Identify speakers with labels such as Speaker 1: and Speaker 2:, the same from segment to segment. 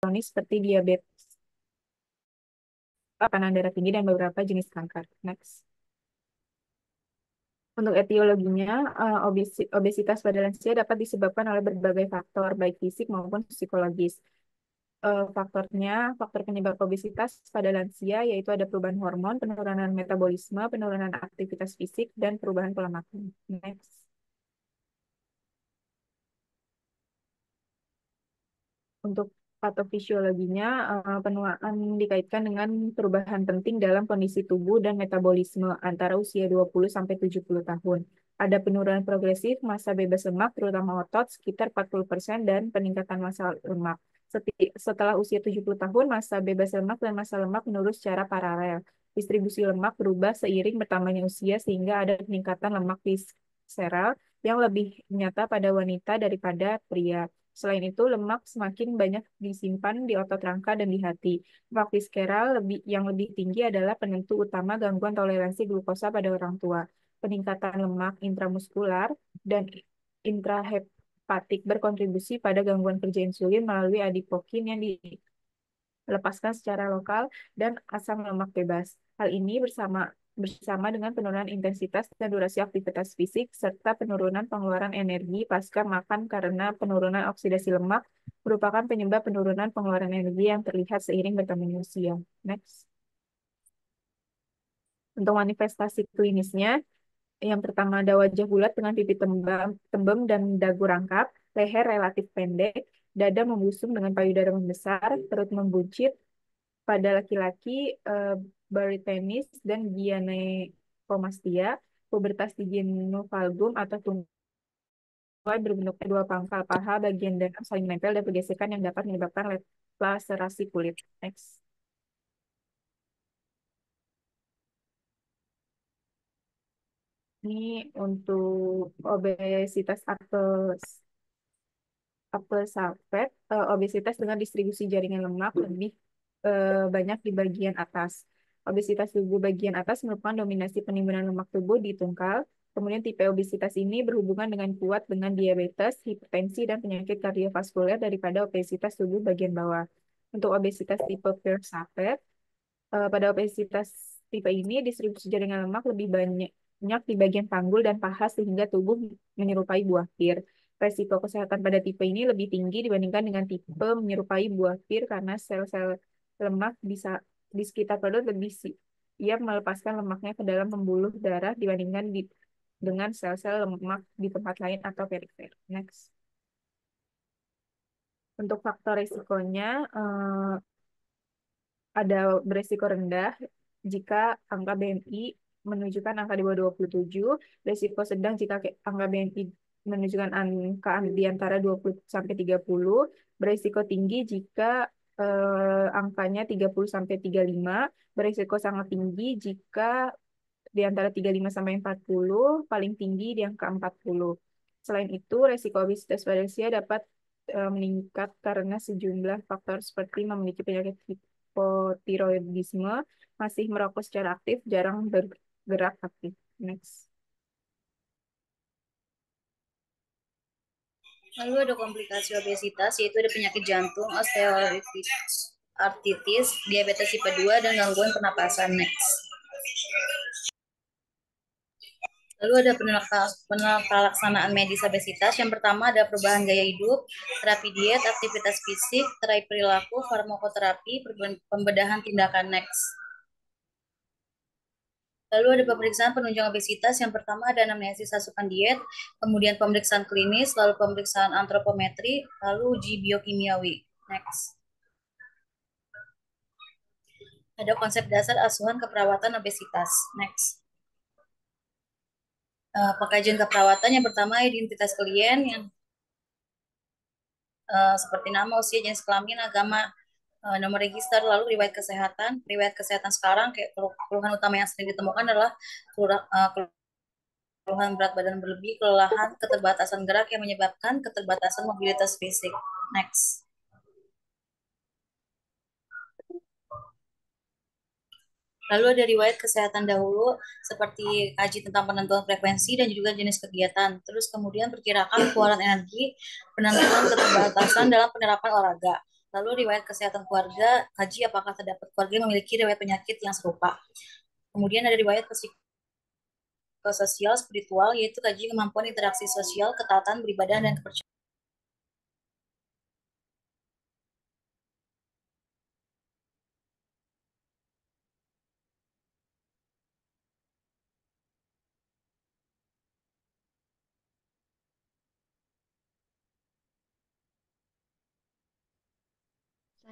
Speaker 1: kronis seperti diabetes, tekanan darah tinggi, dan beberapa jenis kanker. Next. Untuk etiologinya, obesitas pada lansia dapat disebabkan oleh berbagai faktor, baik fisik maupun psikologis. Faktor penyebab obesitas pada lansia yaitu ada perubahan hormon, penurunan metabolisme, penurunan aktivitas fisik, dan perubahan pola makan. Next. Untuk patofisiologinya, penuaan dikaitkan dengan perubahan penting dalam kondisi tubuh dan metabolisme antara usia 20 sampai 70 tahun. Ada penurunan progresif massa bebas lemak, terutama otot, sekitar 40%, dan peningkatan massa lemak. Setelah usia 70 tahun, massa bebas lemak dan massa lemak menurun secara paralel. Distribusi lemak berubah seiring bertambahnya usia, sehingga ada peningkatan lemak visceral yang lebih nyata pada wanita daripada pria. Selain itu, lemak semakin banyak disimpan di otot rangka dan di hati. Lemak visceral yang lebih tinggi adalah penentu utama gangguan toleransi glukosa pada orang tua. Peningkatan lemak intramuskular dan intrahepatik berkontribusi pada gangguan kerja insulin melalui adipokin yang dilepaskan secara lokal dan asam lemak bebas. Hal ini bersama dengan penurunan intensitas dan durasi aktivitas fisik serta penurunan pengeluaran energi pasca makan karena penurunan oksidasi lemak merupakan penyebab penurunan pengeluaran energi yang terlihat seiring bertambahnya usia. Next. Untuk manifestasi klinisnya, yang pertama ada wajah bulat dengan pipi tembem dan dagu rangkap, leher relatif pendek, dada membusung dengan payudara membesar, perut membuncit, pada laki-laki barytenosis dan gynecomastia, pubertas di genovalgum atau tungkai berbentuk dua pangkal paha bagian dalam saling menempel dan pergesekan yang dapat menyebabkan laserasi kulit. Next. Ini untuk obesitas apel salpet, obesitas dengan distribusi jaringan lemak lebih banyak di bagian atas. Obesitas tubuh bagian atas merupakan dominasi penimbunan lemak tubuh di tungkal. Kemudian tipe obesitas ini berhubungan dengan kuat dengan diabetes, hipertensi, dan penyakit kardiovaskuler daripada obesitas tubuh bagian bawah. Untuk obesitas tipe Pir-Sapet, pada obesitas tipe ini distribusi jaringan lemak lebih banyak di bagian panggul dan paha sehingga tubuh menyerupai buah pir. Resiko kesehatan pada tipe ini lebih tinggi dibandingkan dengan tipe menyerupai buah pir karena sel-sel lemak di sekitar perut lebih siap melepaskan lemaknya ke dalam pembuluh darah dibandingkan dengan sel-sel lemak di tempat lain atau perifer. Next. Untuk faktor risikonya, ada beresiko rendah jika angka BMI menunjukkan angka di bawah 27, beresiko sedang jika angka BMI menunjukkan angka di antara 20 sampai 30, beresiko tinggi jika angkanya 30 sampai 35, beresiko sangat tinggi jika di antara 35 sampai 40, paling tinggi di angka 40. Selain itu, resiko obesitas pada usia dapat meningkat karena sejumlah faktor seperti memiliki penyakit hipotiroidisme, masih merokok secara aktif, jarang bergerak aktif. Next.
Speaker 2: Lalu ada komplikasi obesitas, yaitu ada penyakit jantung, osteoartritis, diabetes tipe 2, dan gangguan pernapasan. Next. Lalu ada pelaksanaan medis obesitas. Yang pertama ada perubahan gaya hidup, terapi diet, aktivitas fisik, terapi perilaku, farmakoterapi, pembedahan tindakan. Next. Lalu ada pemeriksaan penunjang obesitas. Yang pertama ada anamnesis asupan diet, kemudian pemeriksaan klinis, lalu pemeriksaan antropometri, lalu uji biokimiawi. Next. Ada konsep dasar asuhan keperawatan obesitas. Next. Pengkajian keperawatan yang pertama identitas klien yang seperti nama, usia, jenis kelamin, agama, nomor register, lalu riwayat kesehatan. Riwayat kesehatan sekarang kayak keluhan utama yang sering ditemukan adalah keluhan berat badan berlebih, kelelahan, keterbatasan gerak yang menyebabkan keterbatasan mobilitas fisik. Next. Lalu ada riwayat kesehatan dahulu, seperti kaji tentang penentuan frekuensi dan juga jenis kegiatan. Terus kemudian perkirakan keluaran energi, penentuan keterbatasan dalam penerapan olahraga. Lalu riwayat kesehatan keluarga, kaji apakah terdapat keluarga yang memiliki riwayat penyakit yang serupa. Kemudian ada riwayat psikososial spiritual, yaitu kaji kemampuan interaksi sosial, ketaatan beribadah, dan kepercayaan.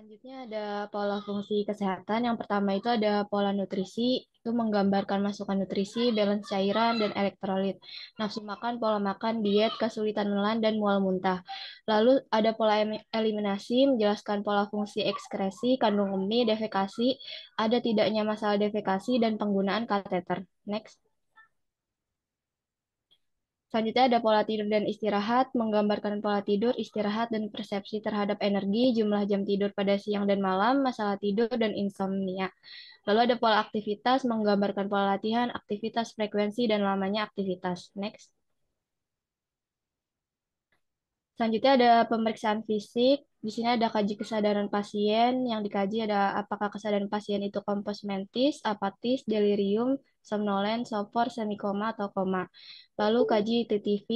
Speaker 3: Selanjutnya ada pola fungsi kesehatan. Yang pertama itu ada pola nutrisi, itu menggambarkan masukan nutrisi, balance cairan, dan elektrolit. Nafsu makan, pola makan, diet, kesulitan menelan, dan mual muntah. Lalu ada pola eliminasi, menjelaskan pola fungsi ekskresi, kandung kemih, defekasi, ada tidaknya masalah defekasi, dan penggunaan kateter. Next. Selanjutnya ada pola tidur dan istirahat, menggambarkan pola tidur, istirahat, dan persepsi terhadap energi, jumlah jam tidur pada siang dan malam, masalah tidur, dan insomnia. Lalu ada pola aktivitas, menggambarkan pola latihan, aktivitas, frekuensi, dan lamanya aktivitas. Next. Selanjutnya ada pemeriksaan fisik. Di sini ada kaji kesadaran pasien. Yang dikaji ada apakah kesadaran pasien itu kompos mentis, apatis, delirium, somnolen, sopor, semikoma, atau koma. Lalu kaji TTV,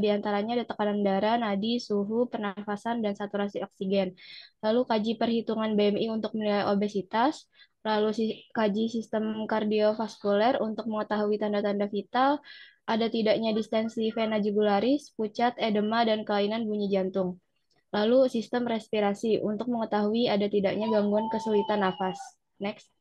Speaker 3: di antaranya ada tekanan darah, nadi, suhu, pernafasan, dan saturasi oksigen. Lalu kaji perhitungan BMI untuk menilai obesitas. Lalu kaji sistem kardiovaskuler untuk mengetahui tanda-tanda vital, ada tidaknya distensi vena jugularis, pucat, edema, dan kelainan bunyi jantung. Lalu sistem respirasi untuk mengetahui ada tidaknya gangguan kesulitan nafas. Next.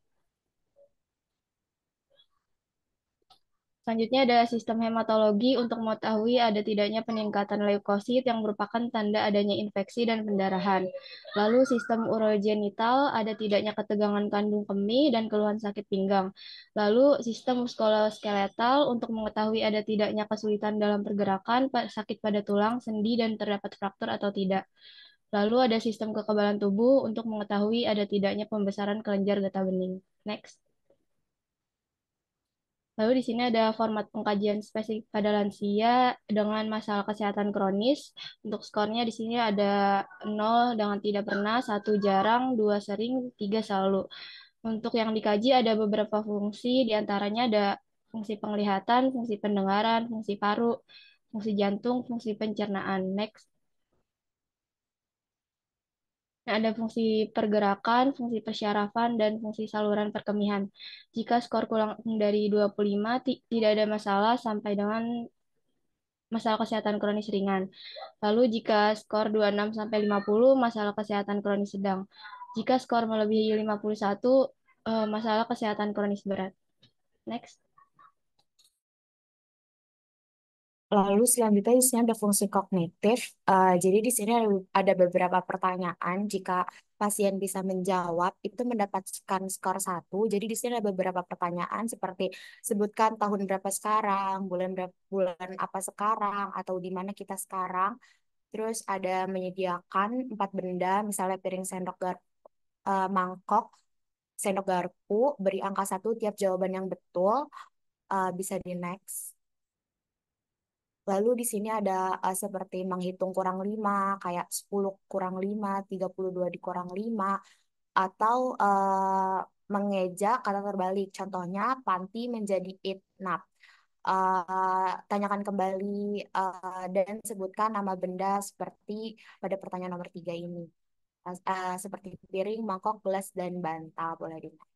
Speaker 3: Selanjutnya ada sistem hematologi untuk mengetahui ada tidaknya peningkatan leukosit yang merupakan tanda adanya infeksi dan pendarahan. Lalu sistem urogenital ada tidaknya ketegangan kandung kemih dan keluhan sakit pinggang. Lalu sistem muskuloskeletal untuk mengetahui ada tidaknya kesulitan dalam pergerakan, sakit pada tulang, sendi, dan terdapat fraktur atau tidak. Lalu ada sistem kekebalan tubuh untuk mengetahui ada tidaknya pembesaran kelenjar getah bening. Next. Lalu di sini ada format pengkajian spesifik pada lansia dengan masalah kesehatan kronis. Untuk skornya di sini ada 0 dengan tidak pernah, 1 jarang, 2 sering, 3 selalu. Untuk yang dikaji ada beberapa fungsi, diantaranya ada fungsi penglihatan, fungsi pendengaran, fungsi paru, fungsi jantung, fungsi pencernaan. Next. Nah, ada fungsi pergerakan, fungsi persyarafan, dan fungsi saluran perkemihan. Jika skor kurang dari 25, tidak ada masalah sampai dengan masalah kesehatan kronis ringan. Lalu jika skor 26 sampai 50, masalah kesehatan kronis sedang. Jika skor melebihi 51, masalah kesehatan kronis berat. Next.
Speaker 4: Lalu selanjutnya di sini ada fungsi kognitif. Jadi di sini ada beberapa pertanyaan. Jika pasien bisa menjawab, itu mendapatkan skor 1. Jadi di sini ada beberapa pertanyaan seperti sebutkan tahun berapa sekarang, bulan apa sekarang, atau di mana kita sekarang. Terus ada menyediakan 4 benda, misalnya piring, sendok, mangkok, sendok garpu, beri angka 1 tiap jawaban yang betul. Bisa di next. Lalu di sini ada seperti menghitung kurang 5, kayak 10 kurang 5, 32 dikurang 5, atau mengeja kata terbalik. Contohnya, Panti menjadi itnap. Tanyakan kembali dan sebutkan nama benda seperti pada pertanyaan nomor 3 ini. Seperti piring, mangkok, gelas, dan bantal. Boleh di next.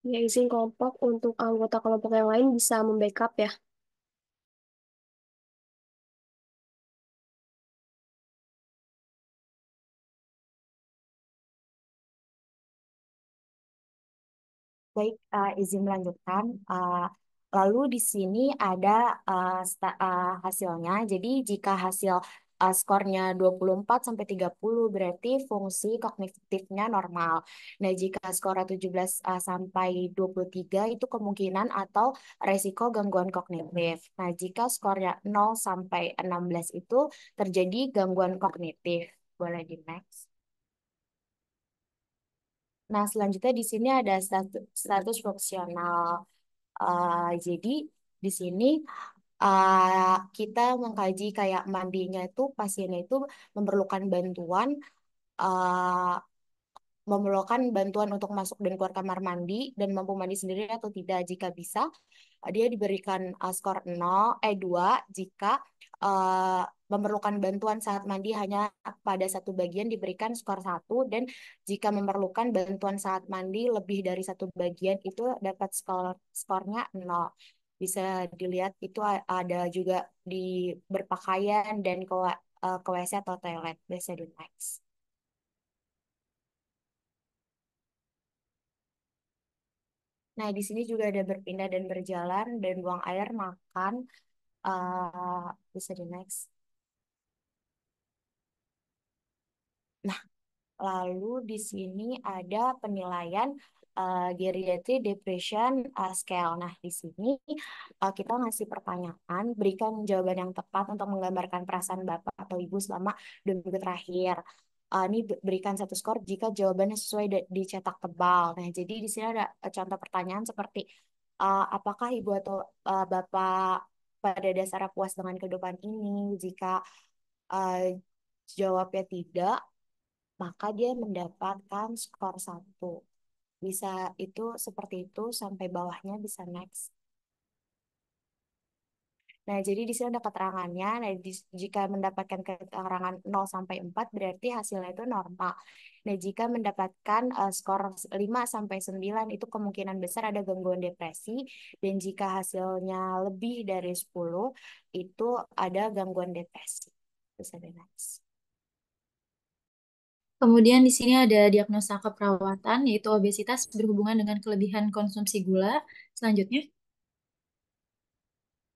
Speaker 5: Ya, izin kelompok untuk anggota kelompok yang lain bisa membackup ya.
Speaker 4: Baik, izin melanjutkan. Lalu di sini ada hasilnya. Jadi jika hasil skornya 24 sampai 30 berarti fungsi kognitifnya normal. Nah, jika skornya 17 sampai 23 itu kemungkinan atau resiko gangguan kognitif. Nah, jika skornya 0 sampai 16 itu terjadi gangguan kognitif. Boleh di next. Nah, selanjutnya di sini ada status fungsional. Jadi di sini kita mengkaji kayak mandinya itu pasiennya itu memerlukan bantuan uh, memerlukan bantuan untuk masuk dan keluar kamar mandi dan mampu mandi sendiri atau tidak. Jika bisa, dia diberikan skor 2 jika uh, memerlukan bantuan saat mandi hanya pada satu bagian diberikan skor 1 dan jika memerlukan bantuan saat mandi lebih dari satu bagian itu dapat skornya 0. Bisa dilihat itu ada juga di berpakaian dan ke WC atau toilet. Bisa di next. Nah, di sini juga ada berpindah dan berjalan dan buang air, makan. Bisa di next. Nah, lalu di sini ada penilaian geriatri depression scale. Nah, di sini kita ngasih pertanyaan, berikan jawaban yang tepat untuk menggambarkan perasaan Bapak atau Ibu selama 2 minggu terakhir. Ini berikan satu skor jika jawabannya sesuai dicetak tebal. Nah, jadi di sini ada contoh pertanyaan seperti apakah Ibu atau Bapak pada dasarnya puas dengan kehidupan ini? Jika uh, jawabnya tidak, maka dia mendapatkan skor 1. Bisa itu seperti itu sampai bawahnya bisa next. Nah, jadi di sini ada keterangannya. Nah, jika mendapatkan keterangan 0 sampai 4 berarti hasilnya itu normal. Nah, jika mendapatkan skor 5 sampai 9 itu kemungkinan besar ada gangguan depresi dan jika hasilnya lebih dari 10 itu ada gangguan depresi. Bisa di next.
Speaker 2: Kemudian di sini ada diagnosa keperawatan, yaitu obesitas berhubungan dengan kelebihan konsumsi gula. Selanjutnya,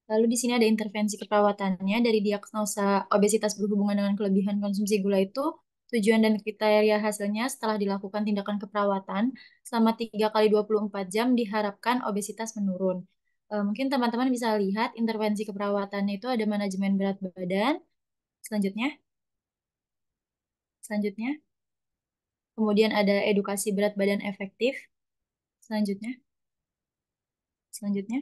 Speaker 2: lalu di sini ada intervensi keperawatannya dari diagnosa obesitas berhubungan dengan kelebihan konsumsi gula itu tujuan dan kriteria hasilnya setelah dilakukan tindakan keperawatan selama 3 kali 24 jam diharapkan obesitas menurun. Mungkin teman-teman bisa lihat intervensi keperawatannya itu ada manajemen berat badan. Selanjutnya, selanjutnya, kemudian ada edukasi berat badan efektif. Selanjutnya, selanjutnya.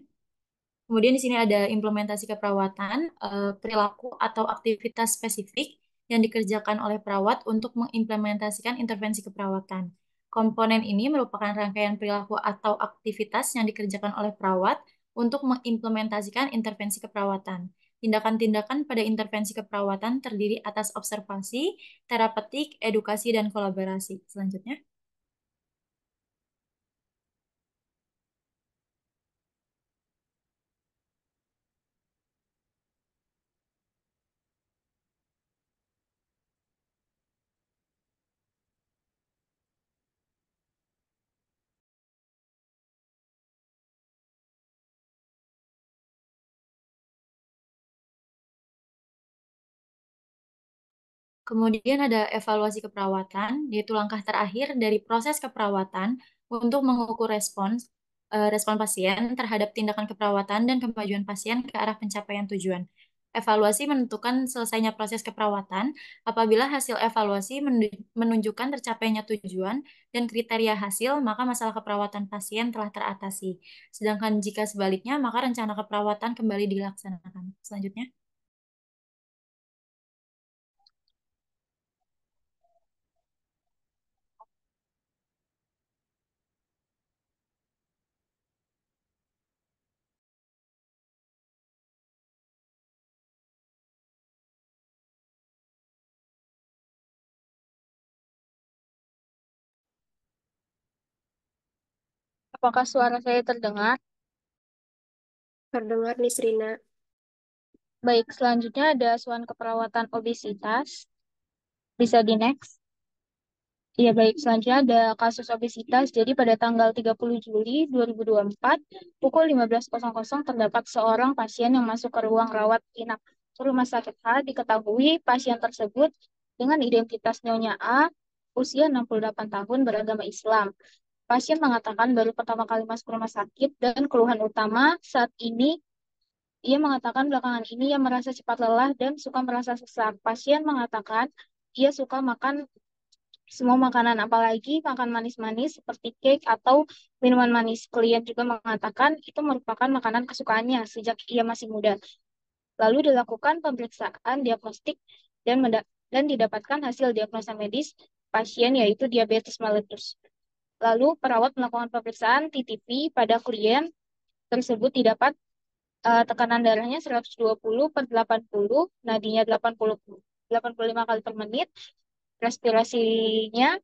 Speaker 2: Kemudian di sini ada implementasi keperawatan, perilaku atau aktivitas spesifik yang dikerjakan oleh perawat untuk mengimplementasikan intervensi keperawatan. Komponen ini merupakan rangkaian perilaku atau aktivitas yang dikerjakan oleh perawat untuk mengimplementasikan intervensi keperawatan. Tindakan-tindakan pada intervensi keperawatan terdiri atas observasi, terapeutik, edukasi, dan kolaborasi. Selanjutnya. Kemudian ada evaluasi keperawatan, yaitu langkah terakhir dari proses keperawatan untuk mengukur respon pasien terhadap tindakan keperawatan dan kemajuan pasien ke arah pencapaian tujuan. Evaluasi menentukan selesainya proses keperawatan apabila hasil evaluasi menunjukkan tercapainya tujuan dan kriteria hasil, maka masalah keperawatan pasien telah teratasi. Sedangkan jika sebaliknya, maka rencana keperawatan kembali dilaksanakan. Selanjutnya.
Speaker 6: Apakah suara saya terdengar?
Speaker 5: Terdengar nih Srina.
Speaker 6: Baik, selanjutnya ada asuhan keperawatan obesitas. Bisa di next. Iya baik, selanjutnya ada kasus obesitas. Jadi pada tanggal 30 Juli 2024, pukul 15.00 terdapat seorang pasien yang masuk ke ruang rawat inap Rumah Sakit H. Diketahui pasien tersebut dengan identitas Nyonya A, usia 68 tahun, beragama Islam. Pasien mengatakan baru pertama kali masuk rumah sakit dan keluhan utama saat ini ia mengatakan belakangan ini ia merasa cepat lelah dan suka merasa sesak. Pasien mengatakan ia suka makan semua makanan, apalagi makan manis-manis seperti cake atau minuman manis. Klien juga mengatakan itu merupakan makanan kesukaannya sejak ia masih muda. Lalu dilakukan pemeriksaan diagnostik dan didapatkan hasil diagnosa medis pasien yaitu diabetes mellitus. Lalu perawat melakukan pemeriksaan TTP pada klien tersebut didapat tekanan darahnya 120/80, nadinya 85 kali per menit, respirasinya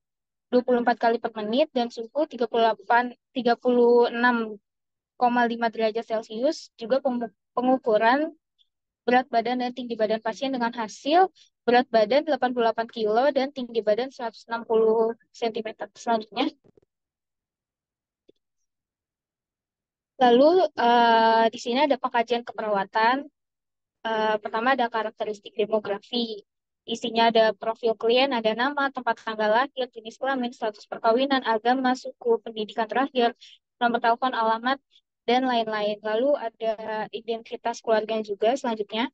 Speaker 6: 24 kali per menit, dan suhu 36,5 derajat Celcius. Juga pengukuran berat badan dan tinggi badan pasien dengan hasil berat badan 88 kilo dan tinggi badan 160 cm. Selanjutnya, lalu di sini ada pengkajian keperawatan. Pertama ada karakteristik demografi. Isinya ada profil klien, ada nama, tempat tanggal lahir, jenis kelamin, status perkawinan, agama, suku, pendidikan terakhir, nomor telepon, alamat, dan lain-lain. Lalu ada identitas keluarga juga selanjutnya.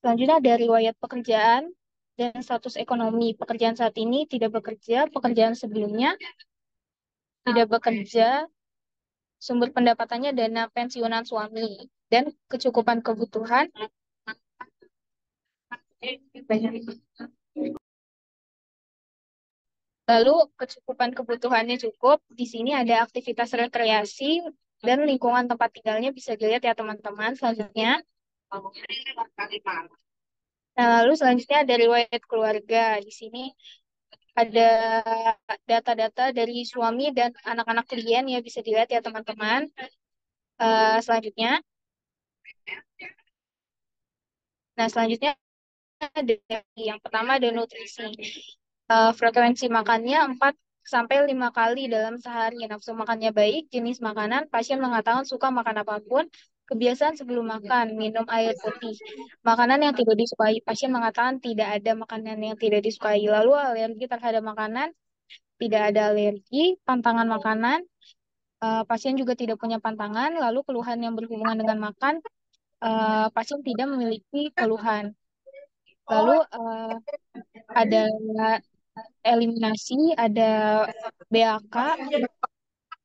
Speaker 6: Selanjutnya ada riwayat pekerjaan dan status ekonomi. Pekerjaan saat ini tidak bekerja, pekerjaan sebelumnya tidak bekerja, sumber pendapatannya dana pensiunan suami, dan kecukupan kebutuhan. Lalu kecukupan kebutuhannya cukup. Di sini ada aktivitas rekreasi dan lingkungan tempat tinggalnya bisa dilihat ya teman-teman. Selanjutnya. Nah, lalu selanjutnya ada riwayat keluarga. Di sini ada data-data dari suami dan anak-anak klien ya bisa dilihat ya teman-teman. Selanjutnya. Nah, selanjutnya ada yang pertama ada nutrisi. Frekuensi makannya 4 sampai 5 kali dalam sehari. Nafsu makannya baik, jenis makanan, pasien mengatakan suka makan apapun, kebiasaan sebelum makan, minum air putih. Makanan yang tidak disukai, pasien mengatakan tidak ada makanan yang tidak disukai. Lalu alergi terhadap makanan, tidak ada alergi, pantangan makanan, pasien juga tidak punya pantangan, lalu keluhan yang berhubungan dengan makan, pasien tidak memiliki keluhan. Lalu ada eliminasi, ada BAK,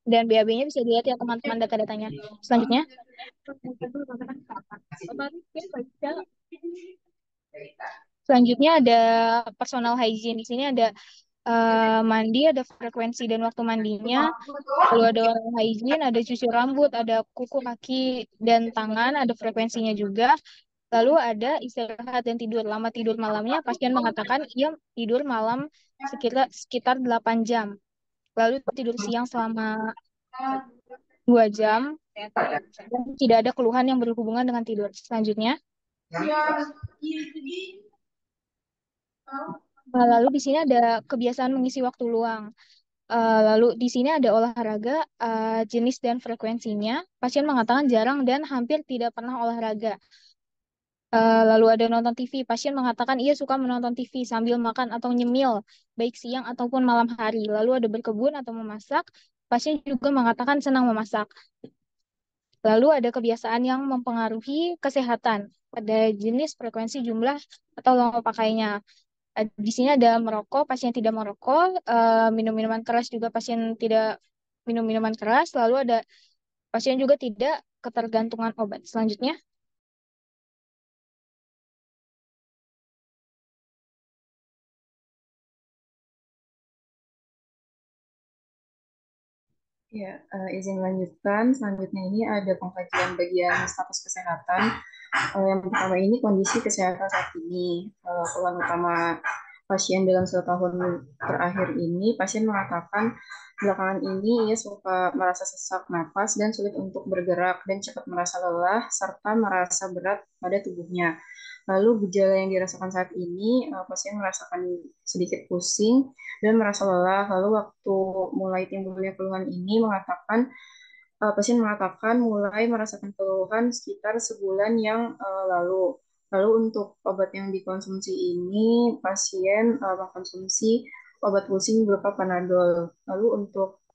Speaker 6: dan BAB-nya bisa dilihat ya teman-teman data-datanya. Selanjutnya. Selanjutnya ada personal hygiene. Di sini ada mandi, ada frekuensi dan waktu mandinya. Lalu ada oral hygiene, ada cuci rambut, ada kuku, kaki, dan tangan, ada frekuensinya juga. Lalu ada istirahat dan tidur. Lama tidur malamnya, pasien mengatakan ia tidur malam sekitar 8 jam. Lalu tidur siang selama 2 jam. Dan tidak ada keluhan yang berhubungan dengan tidur. Selanjutnya. Lalu di sini ada kebiasaan mengisi waktu luang. Lalu di sini ada olahraga, jenis dan frekuensinya. Pasien mengatakan jarang dan hampir tidak pernah olahraga. Lalu ada nonton TV. Pasien mengatakan ia suka menonton TV sambil makan atau nyemil, baik siang ataupun malam hari. Lalu ada berkebun atau memasak. Pasien juga mengatakan senang memasak. Lalu ada kebiasaan yang mempengaruhi kesehatan. Ada jenis, frekuensi, jumlah, atau lama pakainya. Di sini ada merokok, pasien tidak merokok. Minum minuman keras juga pasien tidak minum minuman keras. Lalu ada pasien juga tidak ketergantungan obat. Selanjutnya.
Speaker 7: Ya, izin lanjutkan. Selanjutnya ini ada pengkajian bagian status kesehatan. Yang pertama ini kondisi kesehatan saat ini. Keluhan utama pasien dalam 1 tahun terakhir ini, pasien mengatakan belakangan ini ia suka merasa sesak napas dan sulit untuk bergerak dan cepat merasa lelah serta merasa berat pada tubuhnya. Lalu gejala yang dirasakan saat ini, pasien merasakan sedikit pusing dan merasa lelah. Lalu waktu mulai timbulnya keluhan ini pasien mengatakan mulai merasakan keluhan sekitar sebulan yang lalu. Lalu untuk obat yang dikonsumsi ini, pasien mengkonsumsi obat pusing berupa Panadol. Lalu untuk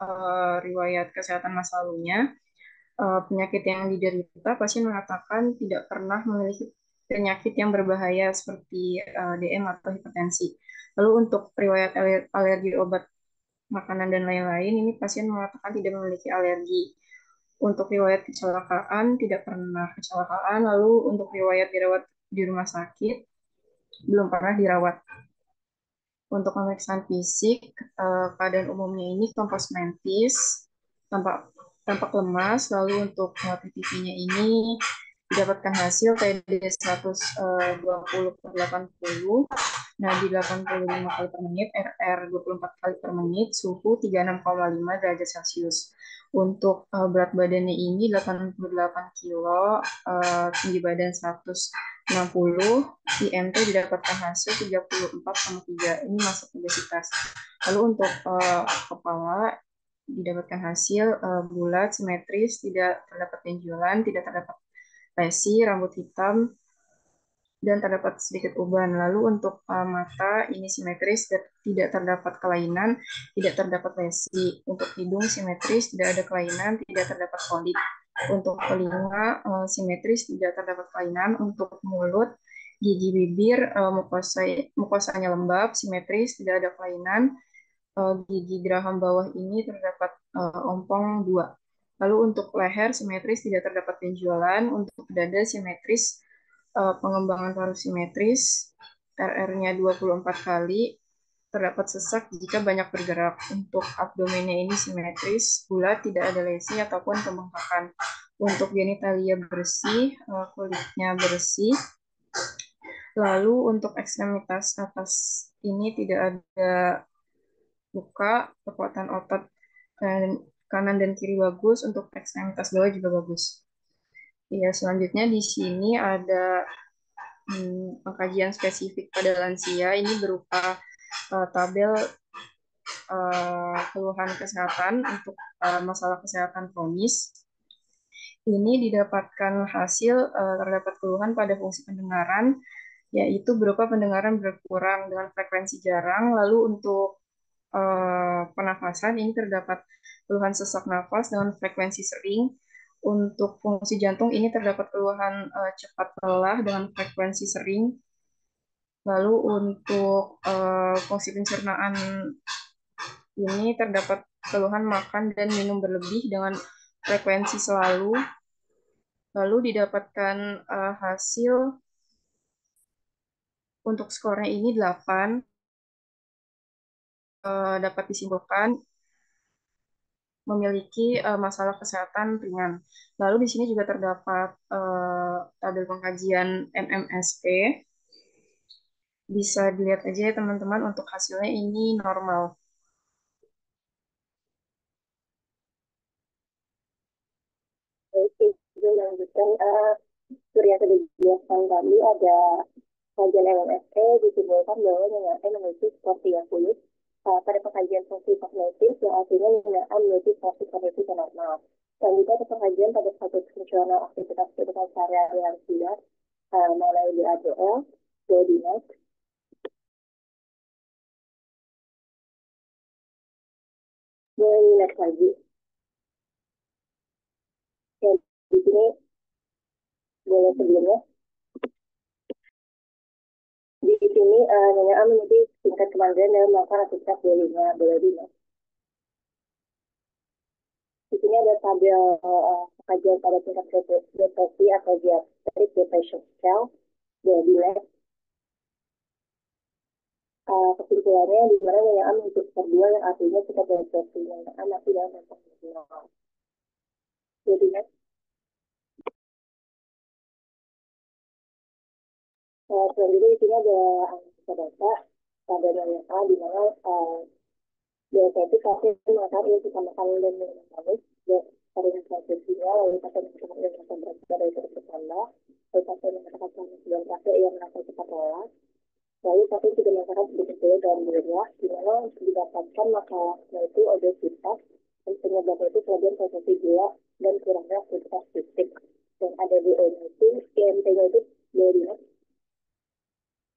Speaker 7: riwayat kesehatan masa lalunya, penyakit yang diderita, pasien mengatakan tidak pernah memiliki penyakit yang berbahaya seperti DM atau hipertensi. Lalu untuk riwayat alergi obat makanan dan lain-lain, ini pasien mengatakan tidak memiliki alergi. Untuk riwayat kecelakaan, tidak pernah kecelakaan. Lalu untuk riwayat dirawat di rumah sakit, belum pernah dirawat. Untuk pemeriksaan fisik, keadaan umumnya ini kompos mentis, tampak tampak lemas. Lalu untuk PTV-nya ini didapatkan hasil TD 120/80. Nah, di 85 kali per menit, RR 24 kali per menit, suhu 36,5 derajat Celcius. Untuk berat badannya ini 88 kilo, tinggi badan 160, IMT didapatkan hasil 34,3. Ini masuk obesitas. Lalu untuk kepala didapatkan hasil bulat, simetris, tidak terdapat benjolan, tidak terdapat lesi, rambut hitam, dan terdapat sedikit uban. Lalu untuk mata ini simetris, tidak terdapat kelainan, tidak terdapat lesi. Untuk hidung simetris, tidak ada kelainan, tidak terdapat polip. Untuk telinga simetris, tidak terdapat kelainan. Untuk mulut, gigi, bibir, mukosanya lembab, simetris, tidak ada kelainan. Gigi geraham bawah ini terdapat ompong 2. Lalu untuk leher simetris, tidak terdapat benjolan. Untuk dada simetris, pengembangan paru simetris, RR-nya 24 kali, terdapat sesak jika banyak bergerak. Untuk abdomennya ini simetris, bulat, tidak ada lesi ataupun pembengkakan. Untuk genitalia bersih, kulitnya bersih. Lalu untuk ekstremitas atas ini tidak ada luka, kekuatan otot kanan dan kiri bagus, untuk ekstremitas bawah juga bagus. Ya, selanjutnya di sini ada pengkajian spesifik pada lansia. Ini berupa tabel keluhan kesehatan untuk masalah kesehatan kronis. Ini didapatkan hasil terdapat keluhan pada fungsi pendengaran, yaitu berupa pendengaran berkurang dengan frekuensi jarang. Lalu untuk pernafasan ini terdapat keluhan sesak nafas dengan frekuensi sering. Untuk fungsi jantung ini terdapat keluhan cepat lelah dengan frekuensi sering. Lalu untuk fungsi pencernaan ini terdapat keluhan makan dan minum berlebih dengan frekuensi selalu. Lalu didapatkan hasil untuk skornya ini 8. Dapat disimpulkan memiliki masalah kesehatan ringan. Lalu di sini juga terdapat tabel pengkajian MMSE. Bisa dilihat aja ya teman-teman, untuk hasilnya ini normal.
Speaker 8: Oke, lanjutkan Surya sudah dijelaskan tadi ada kajian MMSE disimpulkan bahwa Nina M memiliki skor 30 pada pengkajian fungsi kognitif yang artinya Nina M memiliki fungsi kognitif yang normal. Selanjutnya ada pengkajian pada status fungsional aktivitas kehidupan sehari-hari lansia mengenai BADL, body mass. Boleh next lagi. Ya, di sini boleh sebelumnya. Di sini Nyonya A memiliki tingkat kemandirian dalam melakukan aktivitas daily-nya. Boleh di next. Di sini ada tabel kajian pada tingkat depresi atau geriatric depression scale. Boleh di next. Kesimpulannya di mana Nyonya A memiliki skor 2 yang artinya tingkat depresi Nyonya A masih dalam rentang normal. Boleh di next. Selanjutnya di sini ada data pada Nyonya A di mana biasanya itu pasien mengatakan ini kita makan dan minum manis varian transmisinya, lalu pasien yang merasa berat badan terus bertambah, lalu pasien yang merasakan panas dan capek yang merasa cepat lelah, lalu pasien juga merasakan sedikit dalam dirinya, di mana didapatkan masalahnya itu obesitas, dan penyebabnya itu kelebihan konsumsi gula dan kurangnya aktivitas fisik. Dan ada DO-nya itu, IMT-nya itu dari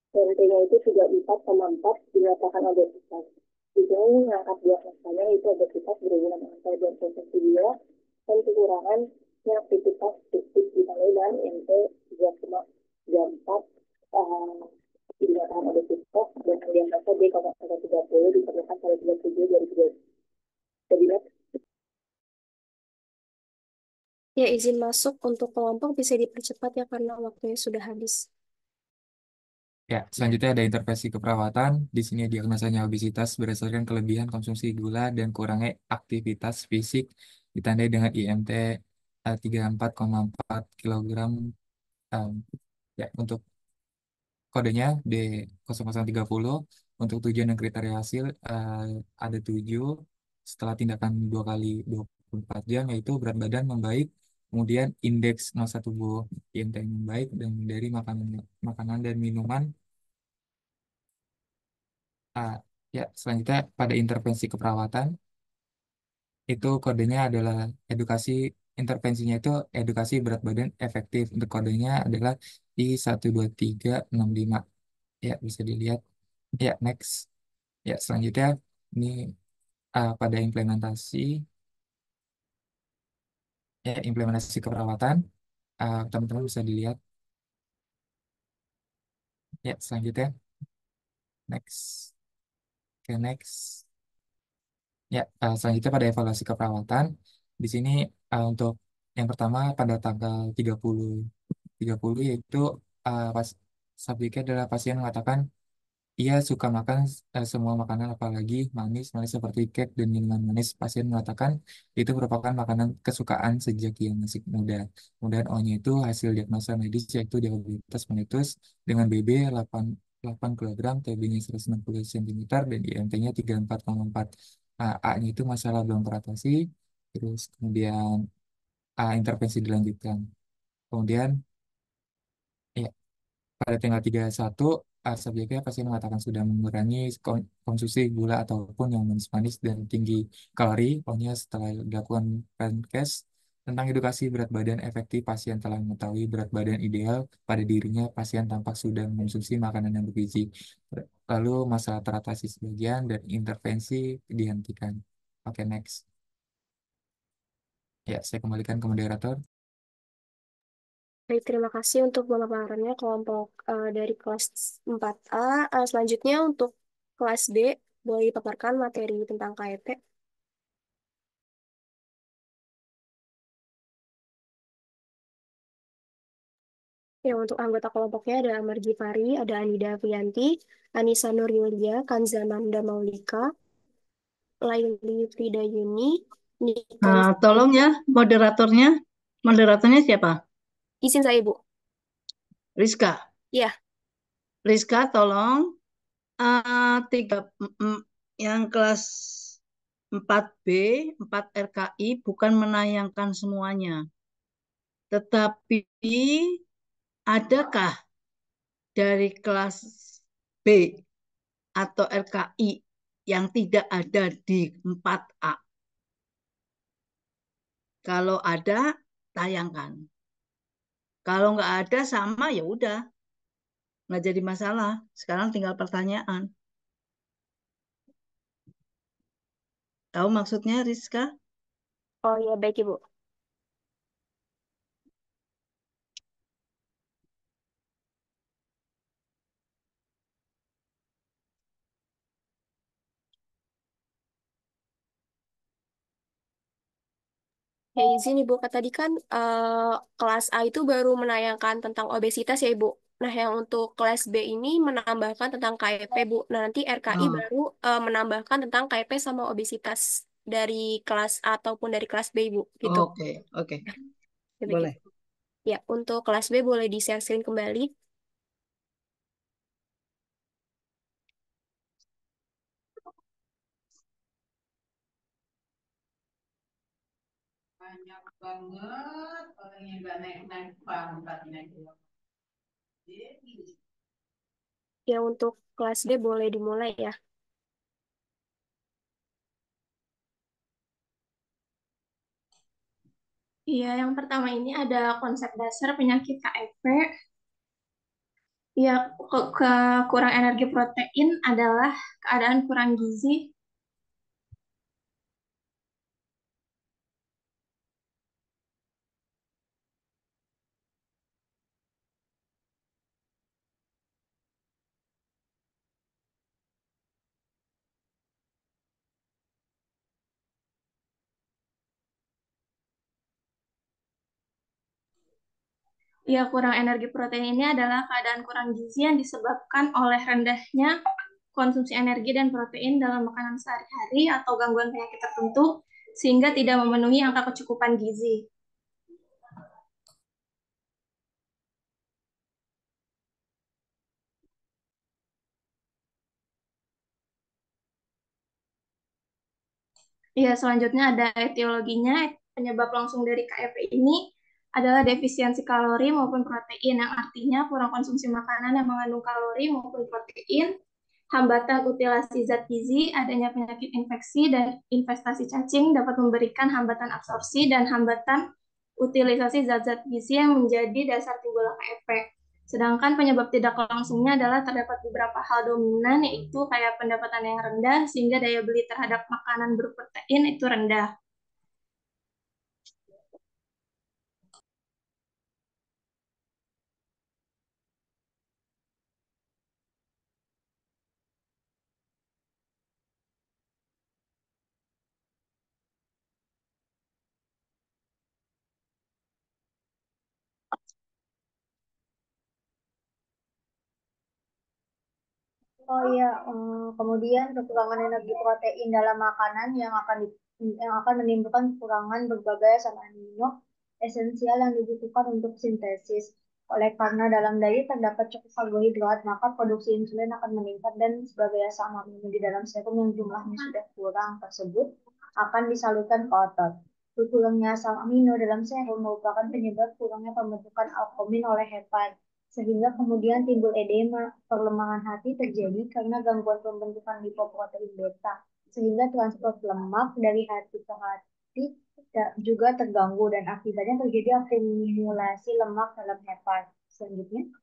Speaker 8: IMT-nya itu 34,4 dinyatakan obesitas. Di sini mengangkat diagnosanya itu obesitas berhubungan dengan kelebihan konsumsi gula dan kekurangannya aktivitas fisik ditandai dengan IMT 3,34 dinyatakan obesitas dan diagnosa D,30 diperlukan pada 37 2020. Jadi,
Speaker 5: Ya, izin masuk untuk kelompok bisa dipercepat ya karena waktunya sudah habis.
Speaker 9: Ya, selanjutnya ada intervensi keperawatan. Di sini diagnosanya obesitas berdasarkan kelebihan konsumsi gula dan kurangnya aktivitas fisik ditandai dengan IMT 34,4 kg. Ya, untuk kodenya D0030. Untuk tujuan dan kriteria hasil ada 7. Setelah tindakan 2 kali 24 jam, yaitu berat badan membaik, kemudian indeks massa tubuh IMT membaik, dan dari makanan dan minuman. Ah, ya, selanjutnya pada intervensi keperawatan itu kodenya adalah edukasi. Intervensinya itu edukasi berat badan efektif. Untuk kodenya adalah I12365. Ya, bisa dilihat. Ya, next. Ya, selanjutnya ini pada implementasi keperawatan. Teman-teman bisa dilihat. Ya, selanjutnya next. Oke, next. Ya, selanjutnya pada evaluasi keperawatan. Di sini untuk yang pertama pada tanggal 30 yaitu pas subjeknya adalah pasien mengatakan ia suka makan semua makanan apalagi manis, manis seperti cake dan minuman manis. Pasien mengatakan itu merupakan makanan kesukaan sejak ia masih muda. Kemudian O-nya itu hasil diagnosa medis yaitu diabetes mellitus dengan BB 8 kilogram, TB-nya 160 cm dan IMT-nya 34,4. A-nya itu masalah belum teratasi. Terus kemudian intervensi dilanjutkan. Kemudian ya, pada tanggal 31, subjeknya pasien mengatakan sudah mengurangi konsumsi gula ataupun yang manis-manis dan tinggi kalori. Pokoknya setelah dilakukan Pencast tentang edukasi berat badan efektif, pasien telah mengetahui berat badan ideal pada dirinya. Pasien tampak sudah mengonsumsi makanan yang bergizi. Lalu masalah teratasi sebagian dan intervensi dihentikan. Oke, next. Ya, saya kembalikan ke moderator.
Speaker 5: Baik, terima kasih untuk pemaparannya kelompok dari kelas 4A. Selanjutnya untuk kelas B, boleh dipaparkan materi tentang KEP. Ya, untuk anggota kelompoknya ada Amar Gifari, ada Anida Avianti, Anissa Nur Yulia, Kanzamanda Maulika, Laili Fridayuni, Nika
Speaker 10: Tolong ya, moderatornya. Moderatornya siapa?
Speaker 5: Izin saya, Ibu.
Speaker 10: Rizka.
Speaker 5: Ya.
Speaker 10: Rizka, tolong. Yang kelas 4B, 4 RKI bukan menayangkan semuanya. Tetapi adakah dari kelas B atau RKI yang tidak ada di 4A? Kalau ada, tayangkan. Kalau nggak ada sama ya udah, nggak jadi masalah. Sekarang tinggal pertanyaan. Tahu maksudnya, Rizka?
Speaker 5: Oh ya, baik Ibu. Ya, izin Ibu, tadi kan kelas A itu baru menayangkan tentang obesitas ya Ibu. Nah, yang untuk kelas B ini menambahkan tentang KIP Bu. Nah, nanti RKI baru menambahkan tentang KIP sama obesitas dari kelas A ataupun dari kelas B Ibu. Gitu.
Speaker 10: Oke.
Speaker 5: Ya,
Speaker 10: Boleh.
Speaker 5: begitu. Ya, untuk kelas B boleh di-share screen kembali. Ya, untuk kelas B boleh dimulai ya.
Speaker 11: Iya, yang pertama ini ada konsep dasar penyakit KFP. Ya, kurang energi protein adalah keadaan kurang gizi. Ya, kurang energi protein ini adalah keadaan kurang gizi yang disebabkan oleh rendahnya konsumsi energi dan protein dalam makanan sehari-hari atau gangguan penyakit tertentu sehingga tidak memenuhi angka kecukupan gizi. Ya, selanjutnya ada etiologinya. Penyebab langsung dari KFP ini adalah defisiensi kalori maupun protein, yang artinya kurang konsumsi makanan yang mengandung kalori maupun protein, hambatan utilasi zat gizi, adanya penyakit infeksi, dan investasi cacing dapat memberikan hambatan absorpsi dan hambatan utilisasi zat-zat gizi yang menjadi dasar timbulnya KFP. Sedangkan penyebab tidak langsungnya adalah terdapat beberapa hal dominan, yaitu kayak pendapatan yang rendah, sehingga daya beli terhadap makanan berprotein itu rendah.
Speaker 12: Oh iya, kemudian kekurangan energi protein dalam makanan yang akan menimbulkan kekurangan berbagai asam amino esensial yang dibutuhkan untuk sintesis. Oleh karena dalam daging terdapat cukup karbohidrat, maka produksi insulin akan meningkat dan sebagai asam amino di dalam serum yang jumlahnya sudah kurang tersebut akan disalurkan ke otot. Berkurangnya asam amino dalam serum merupakan penyebab kurangnya pembentukan albumin oleh hepat sehingga kemudian timbul edema. Perlemahan hati terjadi karena gangguan pembentukan lipoprotein beta, sehingga transport lemak dari hati ke hati juga terganggu dan akibatnya terjadi akumulasi lemak dalam hepat. Selanjutnya,